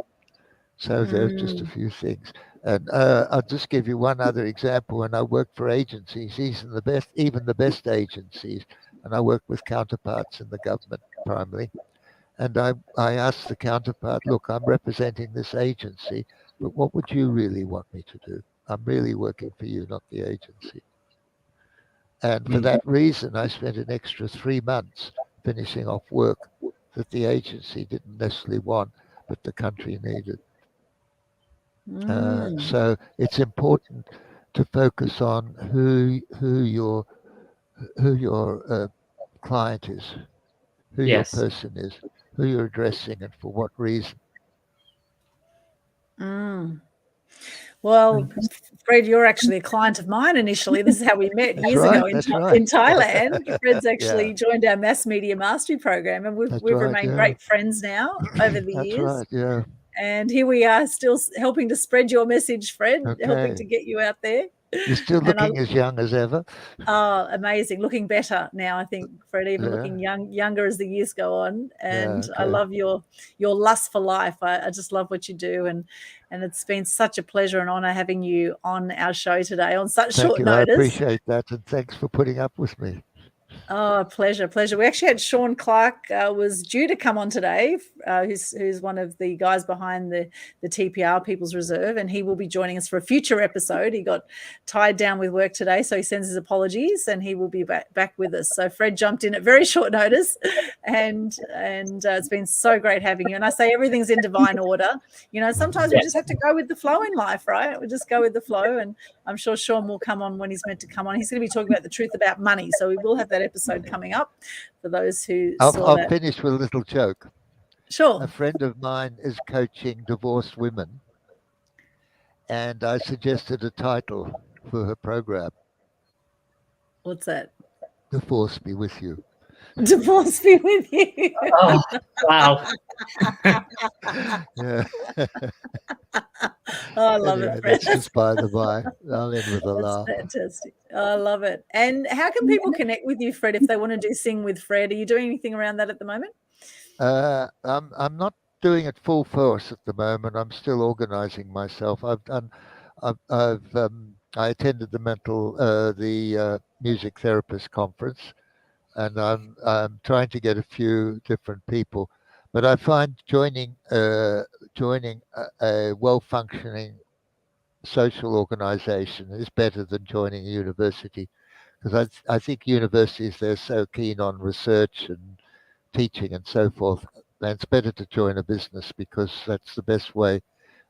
So there's just a few things. And I'll just give you one other example. When I worked for agencies, even the best agencies, and I work with counterparts in the government primarily, and I asked the counterpart, look, I'm representing this agency, but what would you really want me to do? I'm really working for you, not the agency. And for that reason, I spent an extra 3 months finishing off work that the agency didn't necessarily want, but the country needed. So it's important to focus on who your client is, who your person is, who you're addressing, and for what reason. Well, Fred, you're actually a client of mine initially. This is how we met years ago in Thailand. Fred's actually joined our mass media mastery program, and we've remained great friends now over the years. That's right, yeah. And here we are still helping to spread your message, Fred, helping to get you out there. You're still looking as young as ever. Oh, amazing. Looking better now, I think, Fred, even looking younger as the years go on. And I love your lust for life. I just love what you do. And it's been such a pleasure and honor having you on our show today on such short notice. I appreciate that. And thanks for putting up with me. Oh, pleasure. We actually had Sean Clark was due to come on today, who's one of the guys behind the TPR People's Reserve, and he will be joining us for a future episode. He got tied down with work today, so he sends his apologies, and he will be back with us. So Fred jumped in at very short notice, and it's been so great having you. And I say everything's in divine order. You know, sometimes we just have to go with the flow in life, right? We just go with the flow, and I'm sure Sean will come on when he's meant to come on. He's going to be talking about the truth about money, so we will have that episode coming up for those who I'll finish with a little joke. Sure. A friend of mine is coaching divorced women, and I suggested a title for her program. What's that? Divorce Be With You. Divorce Be With You. Oh, wow. Yeah. Oh, I love it, Fred. That's just by the by. I'll end with a laugh. Fantastic. I love it. And how can people connect with you, Fred, if they want to do Sing with Fred? Are you doing anything around that at the moment? I'm not doing it full force at the moment. I'm still organizing myself. I attended the music therapist conference, and I'm trying to get a few different people. But I find joining a well-functioning social organization is better than joining a university, because I think universities, they're so keen on research and teaching and so forth. And it's better to join a business, because that's the best way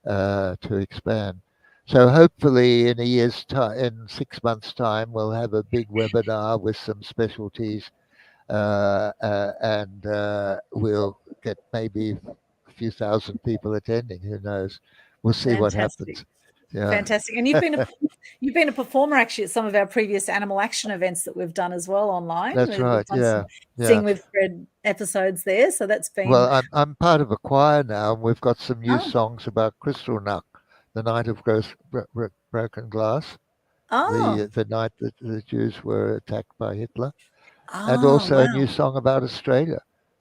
to expand. So hopefully in a year's time, in 6 months' time, we'll have a big webinar with some specialties, and we'll get maybe a few thousand people attending. Who knows? We'll see what happens. Yeah. Fantastic. And you've been a performer actually at some of our previous Animal Action events that we've done as well online. That's right. Yeah. Sing with Fred episodes there. So that's been. Well, I'm part of a choir now, and we've got some new songs about Kristallnacht, the night of broken glass, the night that the Jews were attacked by Hitler, and also a new song about Australia.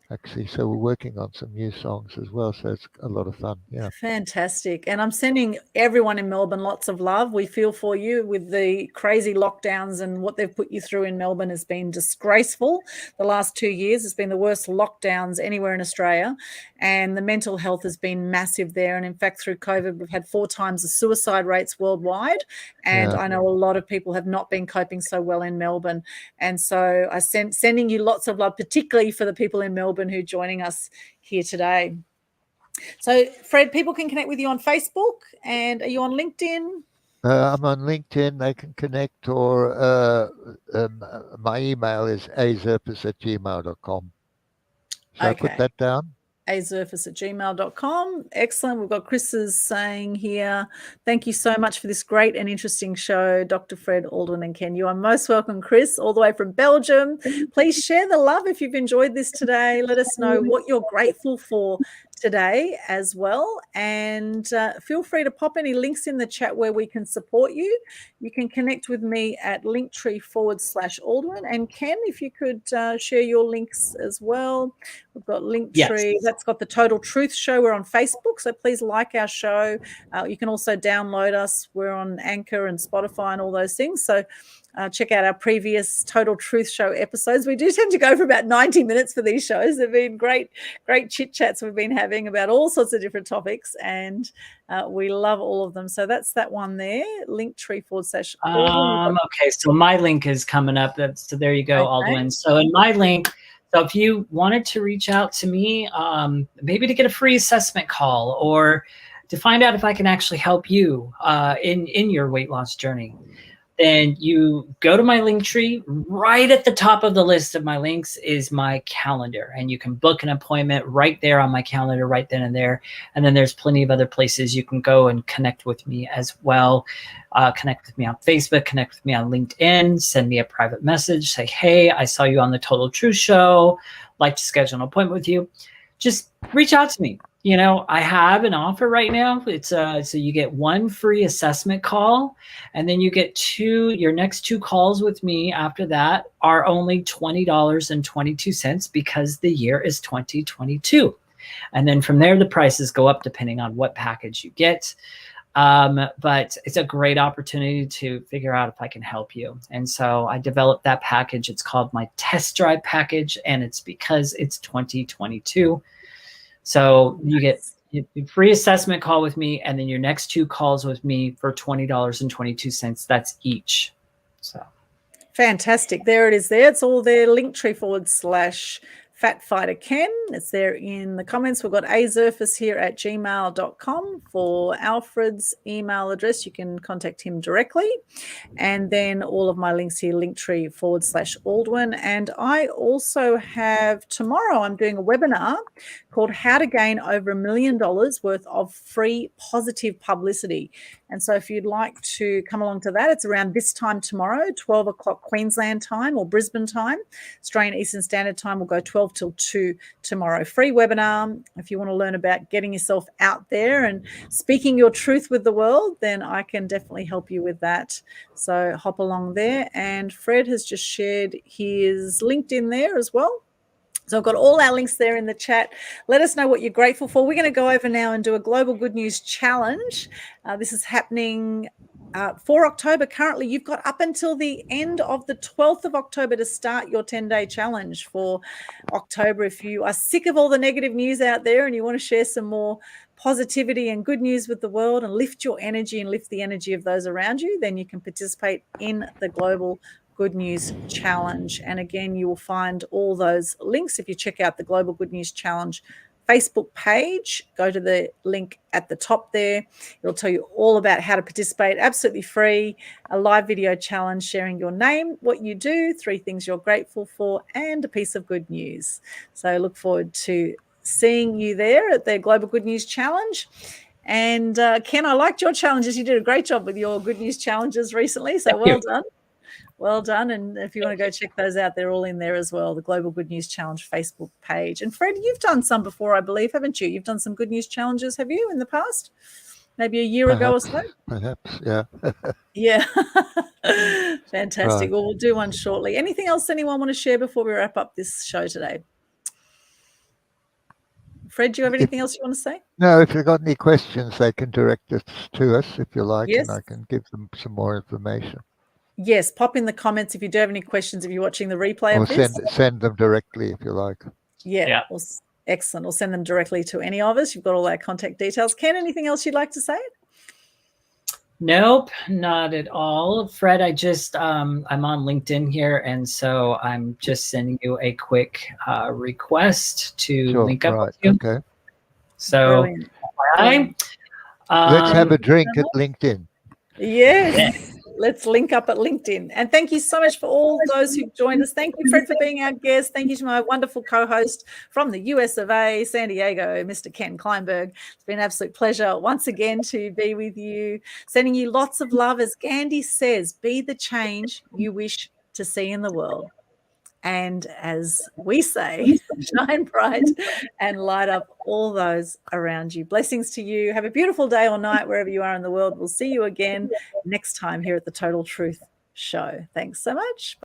Actually, so we're working on some new songs as well, so it's a lot of fun. Yeah, fantastic. And I'm sending everyone in Melbourne lots of love. We feel for you with the crazy lockdowns, and what they've put you through in Melbourne has been disgraceful. The last 2 years has been the worst lockdowns anywhere in Australia, and the mental health has been massive there. And in fact, through COVID, we've had 4 times the suicide rates worldwide, and I know a lot of people have not been coping so well in Melbourne. And so I sending you lots of love, particularly for the people in Melbourne who are joining us here today. So, Fred, people can connect with you on Facebook, and are you on LinkedIn? I'm on LinkedIn. They can connect, or my email is azerfas@gmail.com. So I put that down. azerfas@gmail.com. Excellent. We've got Chris is saying here, thank you so much for this great and interesting show, Dr. Fred, Aldwyn and Ken. You are most welcome, Chris, all the way from Belgium. Please share the love if you've enjoyed this today. Let us know what you're grateful for today as well, and feel free to pop any links in the chat where we can support you. You can connect with me at linktree/Aldwyn, and Ken, if you could share your links as well. We've got Linktree. Yes. That's got the Total Truth Show. We're on Facebook, so please like our show. You can also download us. We're on Anchor and Spotify and all those things. So check out our previous Total Truth Show episodes. We do tend to go for about 90 minutes for these shows. They've been great chit chats we've been having about all sorts of different topics, and we love all of them. So that's that one there, Linktree/Aldwyn. Okay, so my link is coming up. So there you go, okay. Aldwyn. So in my link, so if you wanted to reach out to me, maybe to get a free assessment call, or to find out if I can actually help you in your weight loss journey, then you go to my Linktree. Right at the top of the list of my links is my calendar, and you can book an appointment right there on my calendar, right then and there. And then there's plenty of other places you can go and connect with me as well. Connect with me on Facebook, connect with me on LinkedIn, send me a private message, say, hey, I saw you on the Total Truth Show, like to schedule an appointment with you. Just reach out to me. You know, I have an offer right now. It's so you get 1 free assessment call, and then you get your next 2 calls with me after that are only $20.22 because the year is 2022. And then from there, the prices go up depending on what package you get. But it's a great opportunity to figure out if I can help you. And so I developed that package. It's called my test drive package, and it's because it's 2022. So you get a free assessment call with me, and then your next 2 calls with me for $20.22. That's each. So fantastic. There it is there. It's all there. Linktree/FatFighterKen. It's there in the comments. We've got azerfas here at gmail.com for Alfred's email address. You can contact him directly. And then all of my links here, Linktree/Aldwyn. And I also have tomorrow, I'm doing a webinar called How to Gain Over $1 Million Worth of Free Positive Publicity. And so if you'd like to come along to that, it's around this time tomorrow, 12 o'clock Queensland time or Brisbane time. Australian Eastern Standard Time will go 12 till 2 tomorrow. Free webinar. If you want to learn about getting yourself out there and speaking your truth with the world, then I can definitely help you with that. So hop along there. And Fred has just shared his LinkedIn there as well. So I've got all our links there in the chat. Let us know what you're grateful for. We're going to go over now and do a Global Good News Challenge. This is happening for October. Currently, you've got up until the end of the 12th of October to start your 10-day challenge for October. If you are sick of all the negative news out there and you want to share some more positivity and good news with the world and lift your energy and lift the energy of those around you, then you can participate in the Global Good News Challenge. And again, you will find all those links if you check out the Global Good News Challenge Facebook page. Go to the link at the top there. It'll tell you all about how to participate, absolutely free, a live video challenge sharing your name, what you do, 3 things you're grateful for, and a piece of good news. So I look forward to seeing you there at the Global Good News Challenge. And Ken, I liked your challenges. You did a great job with your Good News challenges recently, so well done. Well done. And if you want to go check those out, they're all in there as well, the Global Good News Challenge Facebook page. And Fred, you've done some before, I believe, haven't you? You've done some Good News challenges, have you, in the past? Maybe a year ago or so? Perhaps, yeah. Yeah. Fantastic. Right. Well, we'll do one shortly. Anything else anyone want to share before we wrap up this show today? Fred, do you have anything else you want to say? No, if you've got any questions, they can direct us to us if you like, yes. And I can give them some more information. Yes, pop in the comments if you do have any questions, if you're watching the replay of this. Or send them directly if you like. Yeah. Excellent. Or send them directly to any of us. You've got all our contact details. Ken, anything else you'd like to say? Nope, not at all. Fred, I just, I'm on LinkedIn here, and so I'm just sending you a quick request to link up with you. Okay. So, let's have a drink at LinkedIn. Yes. Let's link up at LinkedIn. And thank you so much for all those who've joined us. Thank you, Fred, for being our guest. Thank you to my wonderful co-host from the US of A, San Diego, Mr. Ken Kleinberg. It's been an absolute pleasure once again to be with you. Sending you lots of love. As Gandhi says, be the change you wish to see in the world. And as we say, shine bright and light up all those around you. Blessings to you. Have a beautiful day or night wherever you are in the world. We'll see you again next time here at the Total Truth Show. Thanks so much.